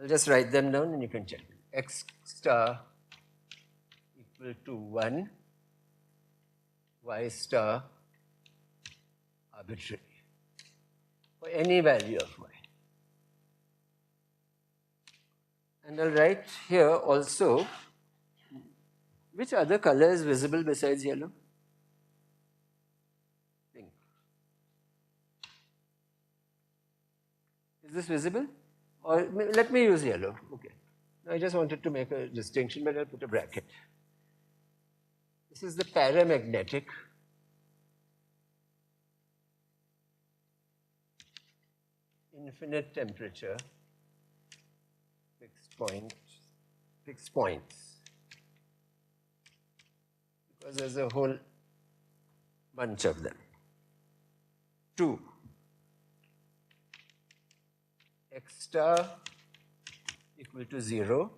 I'll just write them down and you can check. X star equal to 1, y star arbitrary for any value of y. And I'll write here also, which other color is visible besides yellow? Pink. Is this visible? Or let me use yellow. Okay. I just wanted to make a distinction, but I'll put a bracket. This is the paramagnetic. Infinite temperature, fixed points. Because there's a whole bunch of them. 2. X star equal to 0,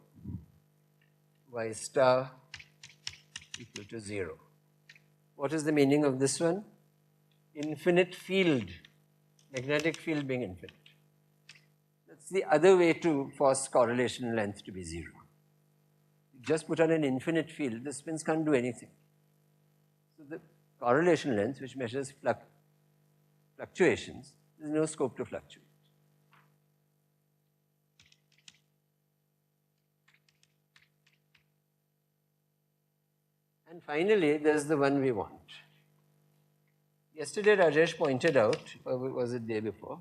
Y star equal to 0. What is the meaning of this one? Infinite field, magnetic field being infinite. That's the other way to force correlation length to be 0. You just put on an infinite field, the spins can't do anything. So the correlation length, which measures fluctuations, there's no scope to fluctuate. And finally, there's the one we want. Yesterday, Rajesh pointed out, or was it the day before,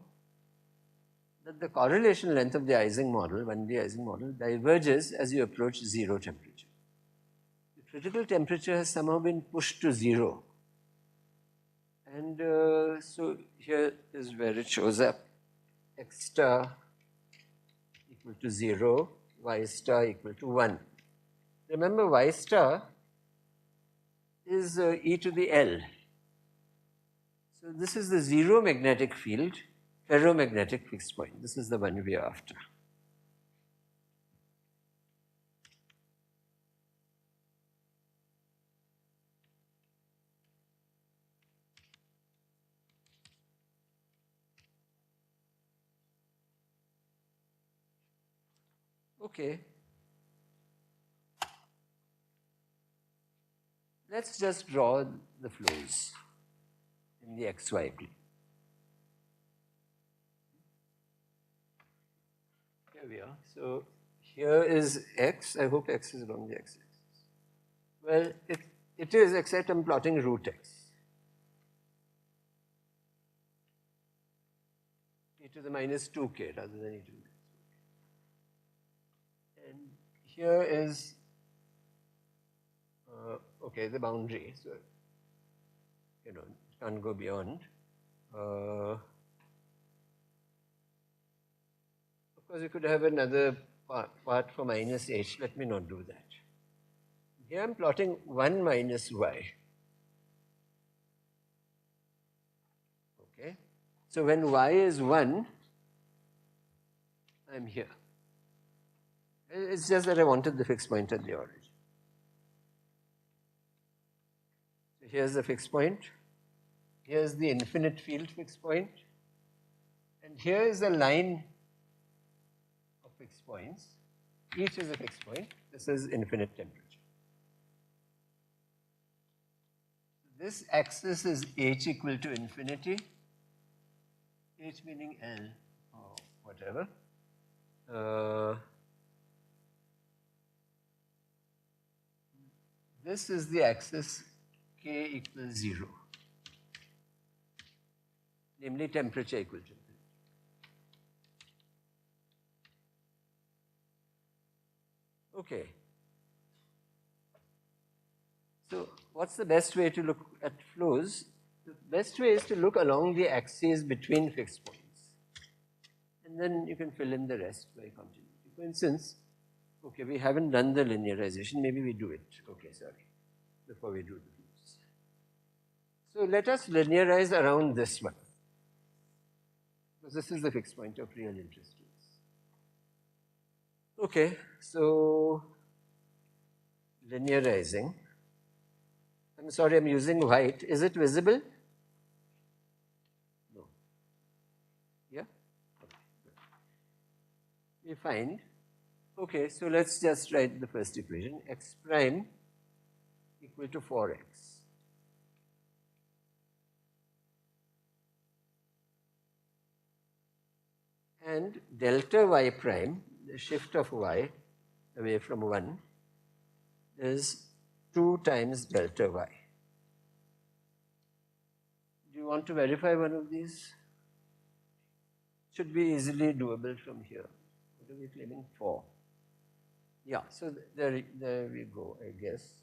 that the correlation length of the Ising model, 1D Ising model, diverges as you approach 0 temperature. The critical temperature has somehow been pushed to 0. And so here is where it shows up. X star equal to 0, Y star equal to 1. Remember, Y star is e to the L. So this is the 0 magnetic field, ferromagnetic fixed point. This is the one we are after. Okay. Let's just draw the flows in the XY plane. Here we are. So here is X. I hope X is along the X-axis. Well, it is, except I'm plotting root X. E to the minus 2k rather than e to the minus 2k. And here is okay, the boundary, so, it can't go beyond. Of course, you could have another part for minus h. Let me not do that. Here I'm plotting 1 minus y. Okay, so when y is 1, I'm here. It's just that I wanted the fixed point at the origin. Here's the fixed point, here's the infinite field fixed point, and here is a line of fixed points. Each is a fixed point. This is infinite temperature. This axis is h equal to infinity, h meaning L or whatever. This is the axis K equals 0, namely temperature equal to infinity. Okay. So what's the best way to look at flows? The best way is to look along the axes between fixed points. And then you can fill in the rest by continuity. For instance, okay, we haven't done the linearization. Maybe we do it. Okay, sorry, before we do the flows. So let us linearize around this one, because this is the fixed point of real interest to us. Okay, so linearizing. I'm sorry, I'm using white. Is it visible? No. Yeah? Okay. We find, okay, so let's just write the first equation. X prime equal to 4x. And delta y prime, the shift of y away from 1, is 2 times delta y. Do you want to verify one of these? Should be easily doable from here. What are we claiming? 4. Yeah, so there we go, I guess.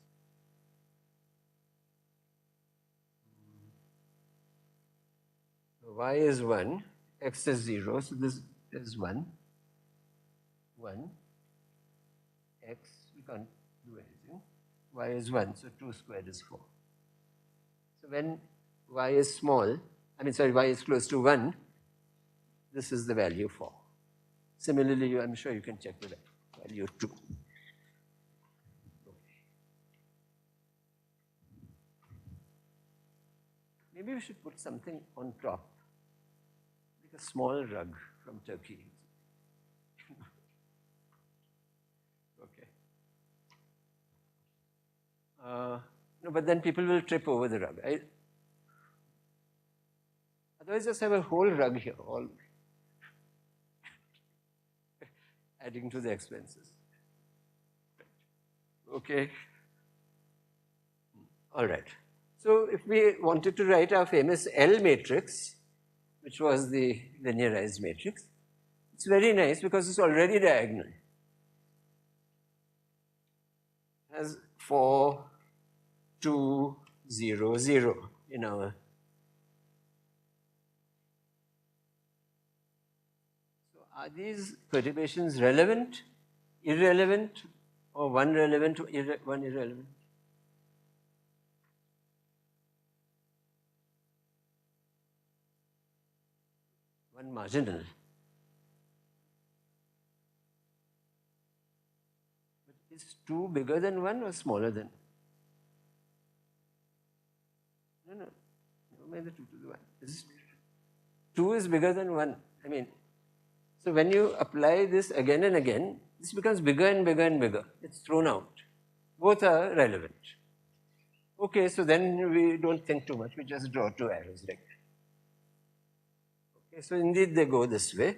So y is 1, x is 0, so this is 1, x, we can't do anything. Y is 1, so 2 squared is 4. So when y is small, y is close to 1, this is the value 4. Similarly, I'm sure you can check the value 2. Maybe we should put something on top, like a small rug from Turkey. Okay. No, but then people will trip over the rug. Otherwise, just have a whole rug here, all adding to the expenses. Okay. All right. So if we wanted to write our famous L matrix, which was the linearized matrix, it's very nice because it's already diagonal. It has 4, 2, 0, 0 in our. So are these perturbations relevant, irrelevant, or one relevant, one irrelevant? One marginal. But is 2 bigger than 1 or smaller than? No, never mind the 2 to the 1. 2 is bigger than 1. So when you apply this again and again, this becomes bigger and bigger and bigger. It's thrown out. Both are relevant. Okay, so then we don't think too much. We just draw 2 arrows like that. Okay, so indeed they go this way.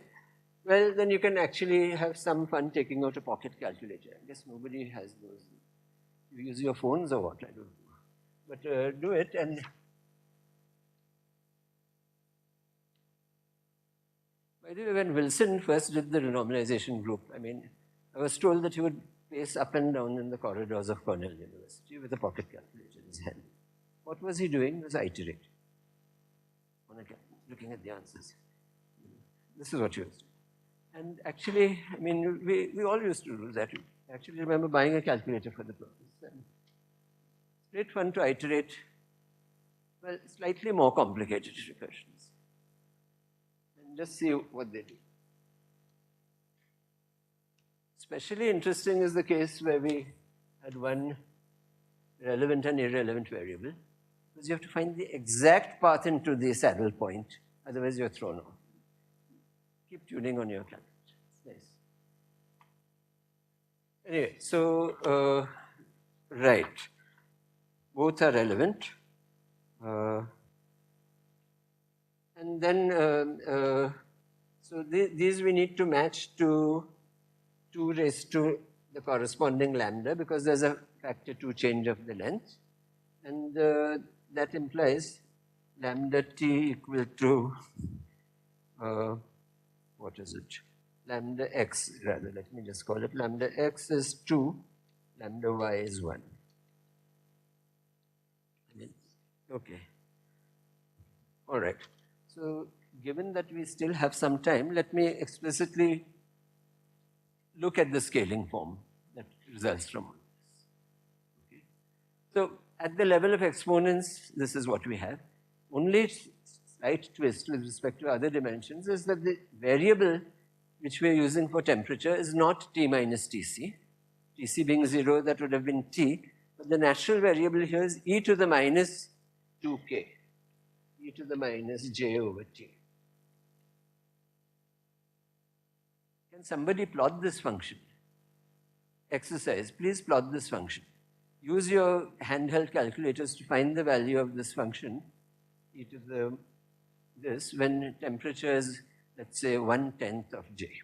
Well, then you can actually have some fun taking out a pocket calculator. I guess nobody has those. You use your phones or what? I don't know. But do it and. By the way, when Wilson first did the renormalization group, I was told that he would pace up and down in the corridors of Cornell University with a pocket calculator in his hand. What was he doing? He was iterating on a calculator, looking at the answers. This is what he was doing. And actually, we all used to do that. I actually remember buying a calculator for the purpose. And it's great fun to iterate, well, slightly more complicated recursions. And just see what they do. Especially interesting is the case where we had one relevant and irrelevant variable, because you have to find the exact path into the saddle point, otherwise you're thrown off. Keep tuning on your calculator. It's nice. Anyway, so, right. Both are relevant. And then, so these we need to match to 2 raised to the corresponding lambda, because there's a factor 2 change of the length. And that implies lambda t equal to, what is it? Lambda x, rather, let me just call it. Lambda x is 2, lambda y is 1. Okay. All right. So given that we still have some time, let me explicitly look at the scaling form that results from all this. Okay. So at the level of exponents, this is what we have. Only slight twist with respect to other dimensions is that the variable which we're using for temperature is not T minus Tc. Tc being 0, that would have been T. But the natural variable here is e to the minus 2k, e to the minus j over t. Can somebody plot this function? Exercise, please plot this function. Use your handheld calculators to find the value of this function, e to the this, when temperature is, let's say, 1/10 of j.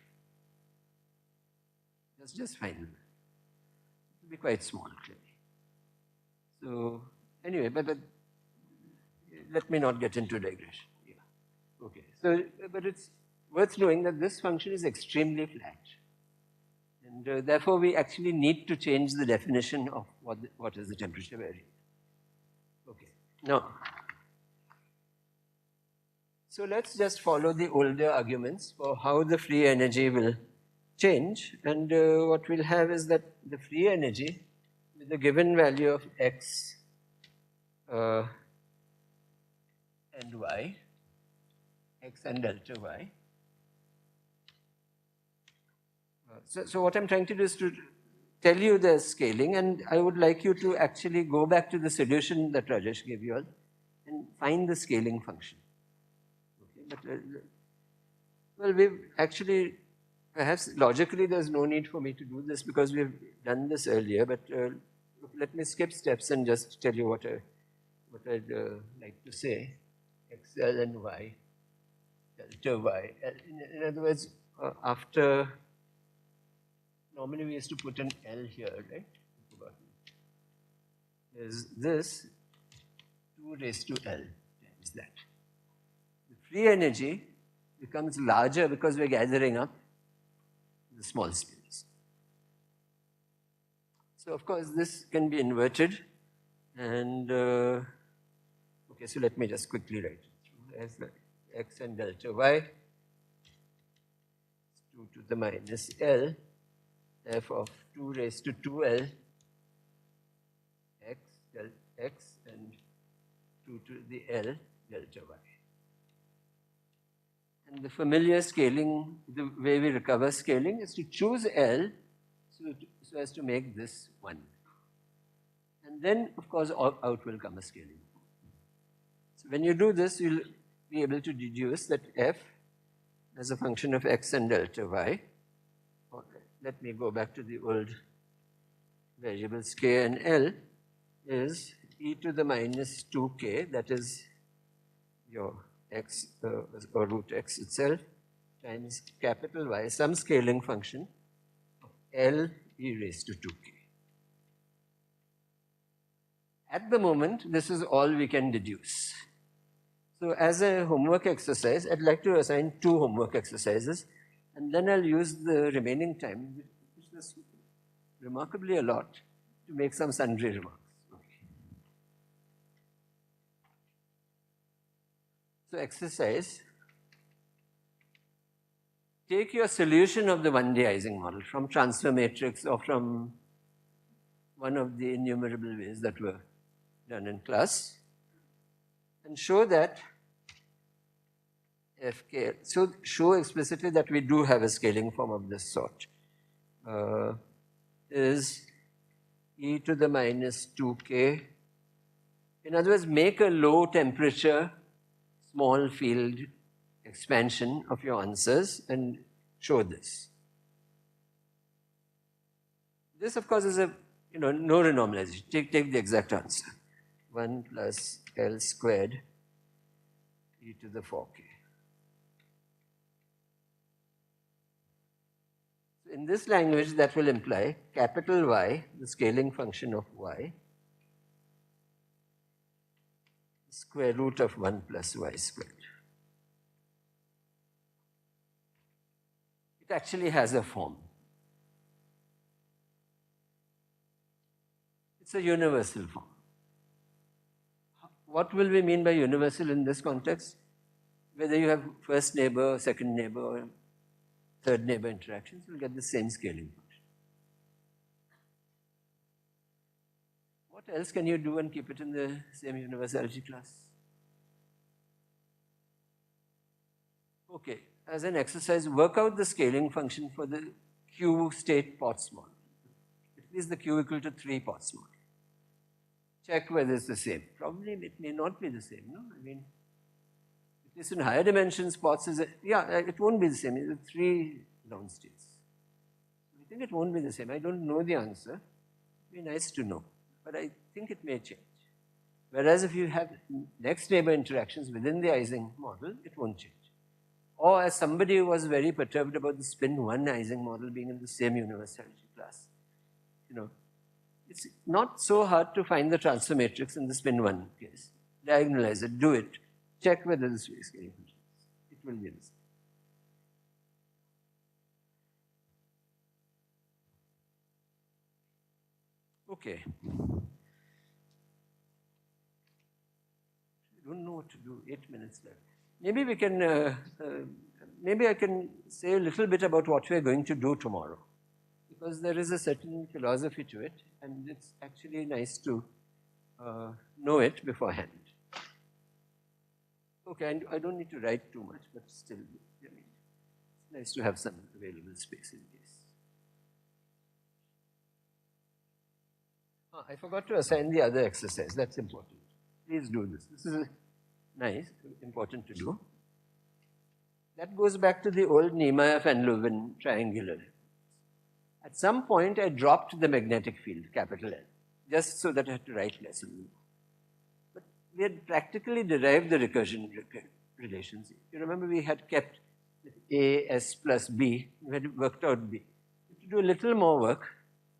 Just find it. It will be quite small, clearly. So anyway, but let me not get into digression. Yeah. Okay. So, but it's worth knowing that this function is extremely flat. And therefore, we actually need to change the definition of what is the temperature variant. Okay. Now, so let's just follow the older arguments for how the free energy will change. And what we'll have is that the free energy with a given value of x and y, x and delta y. So what I'm trying to do is to tell you the scaling, and I would like you to actually go back to the solution that Rajesh gave you all and find the scaling function. Okay, but well, we've actually, perhaps logically there's no need for me to do this because we've done this earlier, but let me skip steps and just tell you what I'd like to say. XL and Y, delta Y. In other words, after, normally we used to put an L here, right? Is this 2 raised to L times that. The free energy becomes larger because we're gathering up the small space. So of course this can be inverted, and okay, so let me just quickly write it. As the x and delta y, 2 to the minus L, f of 2 raised to 2L, x, delta x, and 2 to the L, delta y. And the familiar scaling, the way we recover scaling is to choose L so as to make this 1. And then, of course, out will come a scaling. So when you do this, you'll be able to deduce that f as a function of x and delta y. Okay, let me go back to the old variables k and L is e to the minus 2k, that is your x or root x itself, times capital Y, some scaling function of L e raised to 2k. At the moment, this is all we can deduce. So as a homework exercise, I'd like to assign 2 homework exercises, and then I'll use the remaining time, which is remarkably a lot, to make some sundry remarks. So exercise, take your solution of the 1D Ising model from transfer matrix or from one of the innumerable ways that were done in class, and show that Fk, so show explicitly that we do have a scaling form of this sort, is e to the minus 2k. In other words, make a low temperature small field expansion of your answers and show this. This, of course, is a, no renormalization. Take the exact answer. 1 plus L squared e to the 4k. So in this language, that will imply capital Y, the scaling function of Y, square root of 1 plus y squared. It actually has a form. It's a universal form. What will we mean by universal in this context? Whether you have first neighbor, second neighbor, or third neighbor interactions, you'll get the same scaling function. What else can you do and keep it in the same universality class? Okay, as an exercise, work out the scaling function for the Q state Potts model. At least the Q equal to 3 Potts model. Check whether it's the same. Probably it may not be the same, no? I mean, at least in higher dimensions, Potts is, it won't be the same. It's 3 down states. I think it won't be the same. I don't know the answer. It'd be nice to know. But I think it may change. Whereas if you have next neighbor interactions within the Ising model, it won't change. Or as somebody who was very perturbed about the spin 1 Ising model being in the same universality class, it's not so hard to find the transfer matrix in the spin 1 case. Diagonalize it, do it, check whether this is scaling function. It will be the same. Okay. I don't know what to do. 8 minutes left. Maybe we can, maybe I can say a little bit about what we're going to do tomorrow, because there is a certain philosophy to it, and it's actually nice to know it beforehand. Okay, and I don't need to write too much, but still, I mean, it's nice to have some available space in case. I forgot to assign the other exercise. That's important. Please do this. This is nice, important to do. That goes back to the old Niemeyer van Leeuwen triangular. At some point, I dropped the magnetic field, capital L, just so that I had to write less. But we had practically derived the recursion relations. You remember we had kept A, S plus B. We had worked out B. We had to do a little more work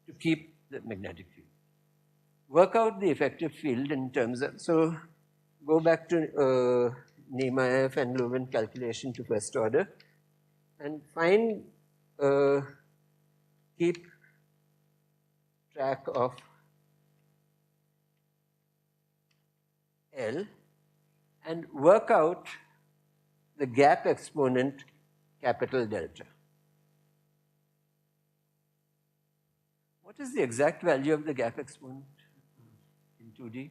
to keep the magnetic field. Work out the effective field in terms of, so go back to Niemeyer van Leeuwen calculation to first order and find, keep track of L and work out the gap exponent capital delta. What is the exact value of the gap exponent in 2D?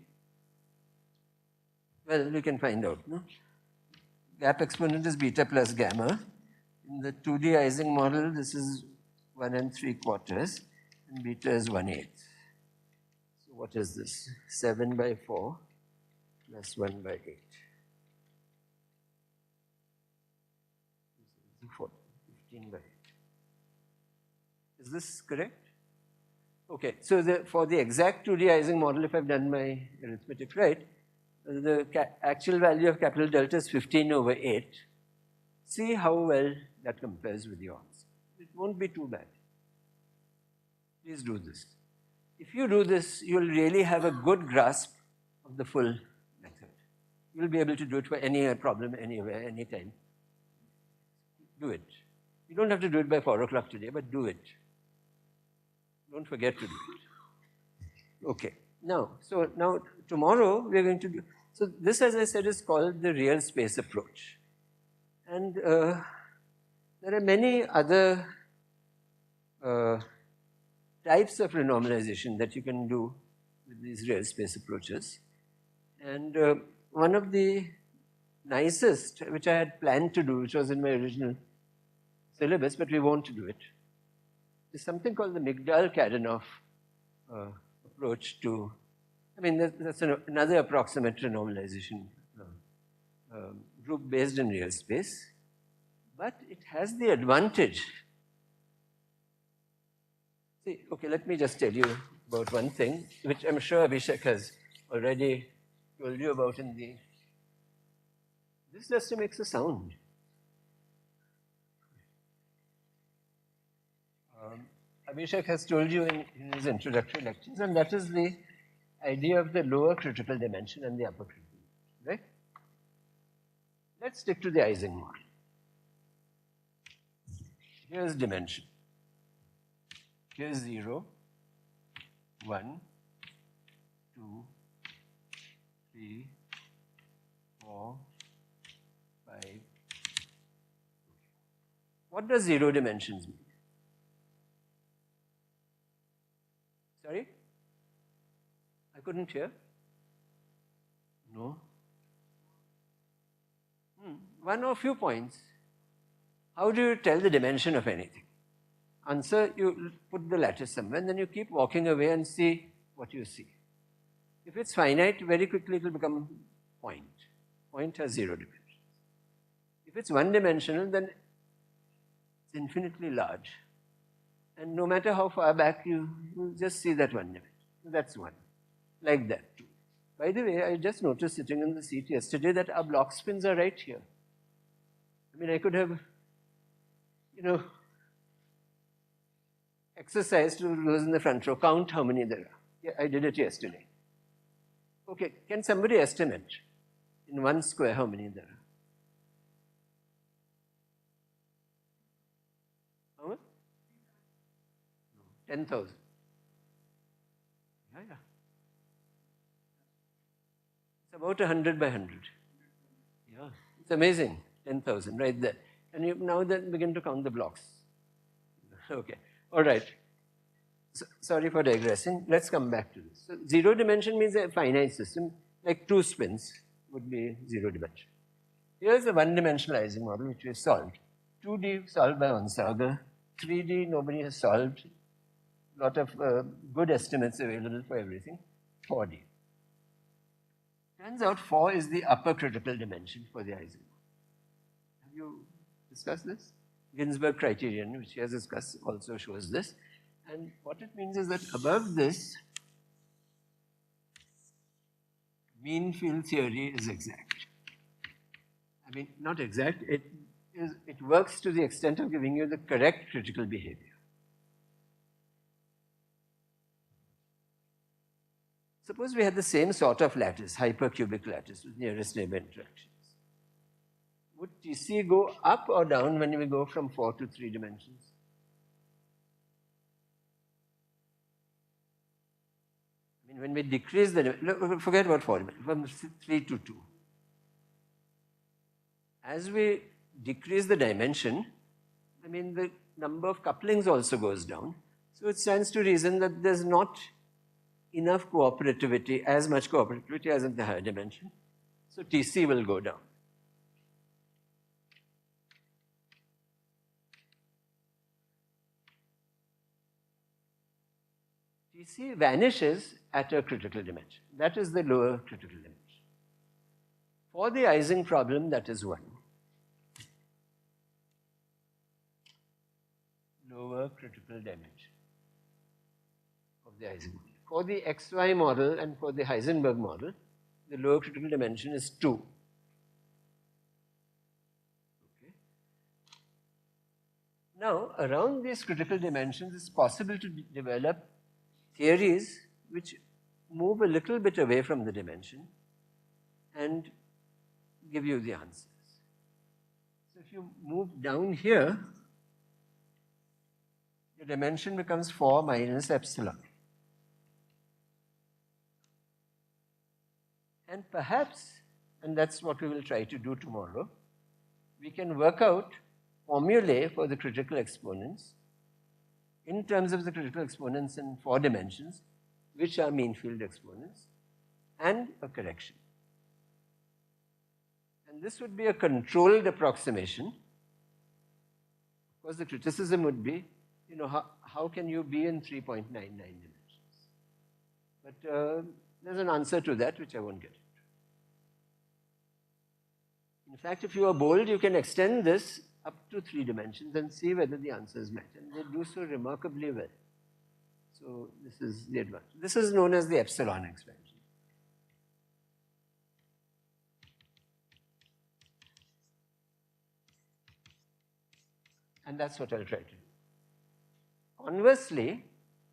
Well, we can find out, no? Gap exponent is beta plus gamma. In the 2D Ising model, this is 1 3/4, and beta is 1/8. So what is this? 7/4 plus 1/8. 15/8. Is this correct? Okay, so for the exact 2D Ising model, if I've done my arithmetic right, the actual value of capital delta is 15/8. See how well that compares with yours. It won't be too bad. Please do this. If you do this, you'll really have a good grasp of the full method. You'll be able to do it for any problem, anywhere, anytime. Do it. You don't have to do it by 4 o'clock today, but do it. Don't forget to do it. Okay. Now tomorrow we're going to do, so this, as I said, is called the real space approach. And there are many other types of renormalization that you can do with these real space approaches. And one of the nicest, which I had planned to do, which was in my original syllabus, but we won't do it, is something called the Migdal-Kadanoff approach to, I mean, that's another approximate renormalization group based in real space, but it has the advantage. See, okay, let me just tell you about one thing, which I'm sure Abhishek has already told you about in the, this just makes a sound. Abhishek has told you in his introductory lectures, and that is the idea of the lower critical dimension and the upper critical dimension, right? Let's stick to the Ising model. Here's dimension. Here's 0, 1, 2, 3, 4, 5. What does 0 dimensions mean? Sorry? I couldn't hear. No? One or few points. How do you tell the dimension of anything? Answer, you put the lattice somewhere, and then you keep walking away and see what you see. If it's finite, very quickly it will become point. Point has 0 dimensions. If it's one-dimensional, then it's infinitely large. And no matter how far back, you just see that one dimension. That's one. Like that too. By the way, I just noticed sitting in the seat yesterday that our block spins are right here. I mean, I could have, exercised to those in the front row, count how many there are. Yeah, I did it yesterday. Okay, can somebody estimate in one square how many there are? How much? 10,000. Yeah. It's about 100 by 100. Yeah, it's amazing. 10,000 right there. And you now then begin to count the blocks. Okay, all right. So, sorry for digressing. Let's come back to this. So, zero dimension means a finite system, like 2 spins would be zero dimension. Here's a one-dimensional Ising model which we solved. 2D solved by Onsager. 3D nobody has solved. A lot of good estimates available for everything. 4D. Turns out 4 is the upper critical dimension for the Ising model. Have you discussed this? Ginzburg criterion, which he has discussed, also shows this. And what it means is that above this, mean field theory is exact. I mean, not exact, it works to the extent of giving you the correct critical behavior. Suppose we had the same sort of lattice, hypercubic lattice with nearest neighbor interactions. Would TC go up or down when we go from 4 to 3 dimensions? I mean, when we decrease the, forget about 4 dimensions, from 3 to 2. As we decrease the dimension, I mean, the number of couplings also goes down. So it stands to reason that there's not enough cooperativity, as much cooperativity as in the higher dimension. So TC will go down. TC vanishes at a critical dimension. That is the lower critical dimension. For the Ising problem, that is 1. Lower critical dimension of the Ising model. For the XY model and for the Heisenberg model, the lower critical dimension is 2. Okay. Now, around these critical dimensions, it's possible to develop theories which move a little bit away from the dimension and give you the answers. So if you move down here, the dimension becomes 4 minus epsilon. And perhaps, and that's what we will try to do tomorrow, we can work out formulae for the critical exponents in terms of the critical exponents in 4 dimensions, which are mean field exponents, and a correction. And this would be a controlled approximation. Of course, the criticism would be, you know, how can you be in 3.99 dimensions? But there's an answer to that, which I won't get into. In fact, if you are bold, you can extend this up to 3 dimensions and see whether the answer is met. And they do so remarkably well. So this is the advantage. This is known as the epsilon expansion. And that's what I'll try to do. Conversely,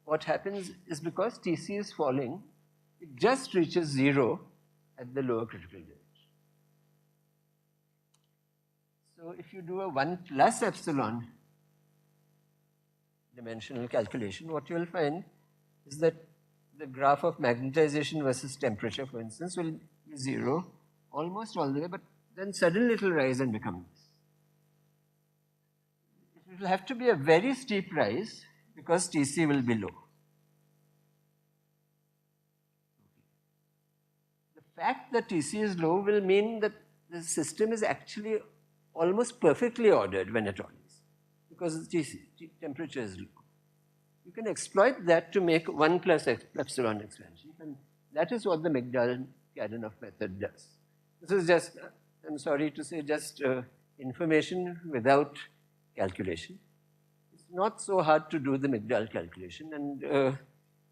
what happens is because TC is falling, it just reaches 0 at the lower critical dimension. So if you do a 1 plus epsilon dimensional calculation, what you will find is that the graph of magnetization versus temperature, for instance, will be 0 almost all the way, but then suddenly it will rise and become this. It will have to be a very steep rise because TC will be low. The fact that TC is low will mean that the system is actually almost perfectly ordered when it orders, because the temperature is low. You can exploit that to make 1 plus epsilon expansion, and that is what the Migdal-Kadanoff method does. This is just, I'm sorry to say, just information without calculation. It's not so hard to do the Migdal calculation, and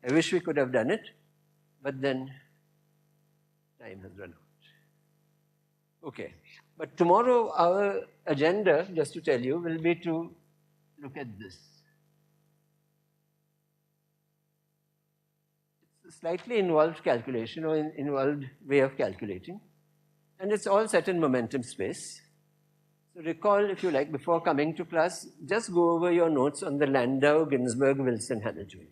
I wish we could have done it, but then time has run out. Okay, but tomorrow our agenda, just to tell you, will be to look at this. It's a slightly involved calculation or involved way of calculating, and it's all set in momentum space. So recall, if you like, before coming to class, just go over your notes on the Landau, Ginzburg, Wilson, Hamilton.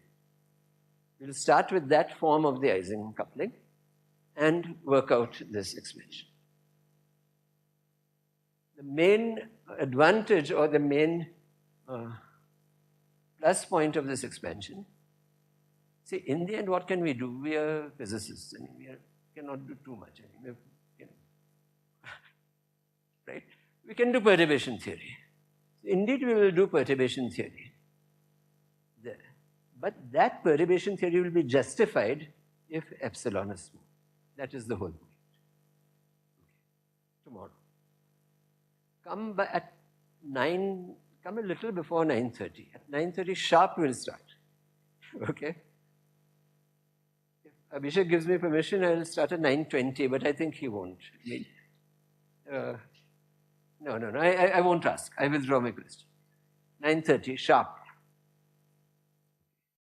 We'll start with that form of the Ising coupling and work out this expansion. The main advantage or the main plus point of this expansion, see, in the end, what can we do? We are physicists. I mean, we cannot do too much. I mean, right? We can do perturbation theory. Indeed, we will do perturbation theory there. But that perturbation theory will be justified if epsilon is small. That is the whole point. Okay. Tomorrow. Come by at 9, come a little before 9:30. At 9:30 sharp we'll start. Okay? If Abhishek gives me permission, I will start at 9:20, but I think he won't. No, I won't ask. I withdraw my question. 9:30 sharp.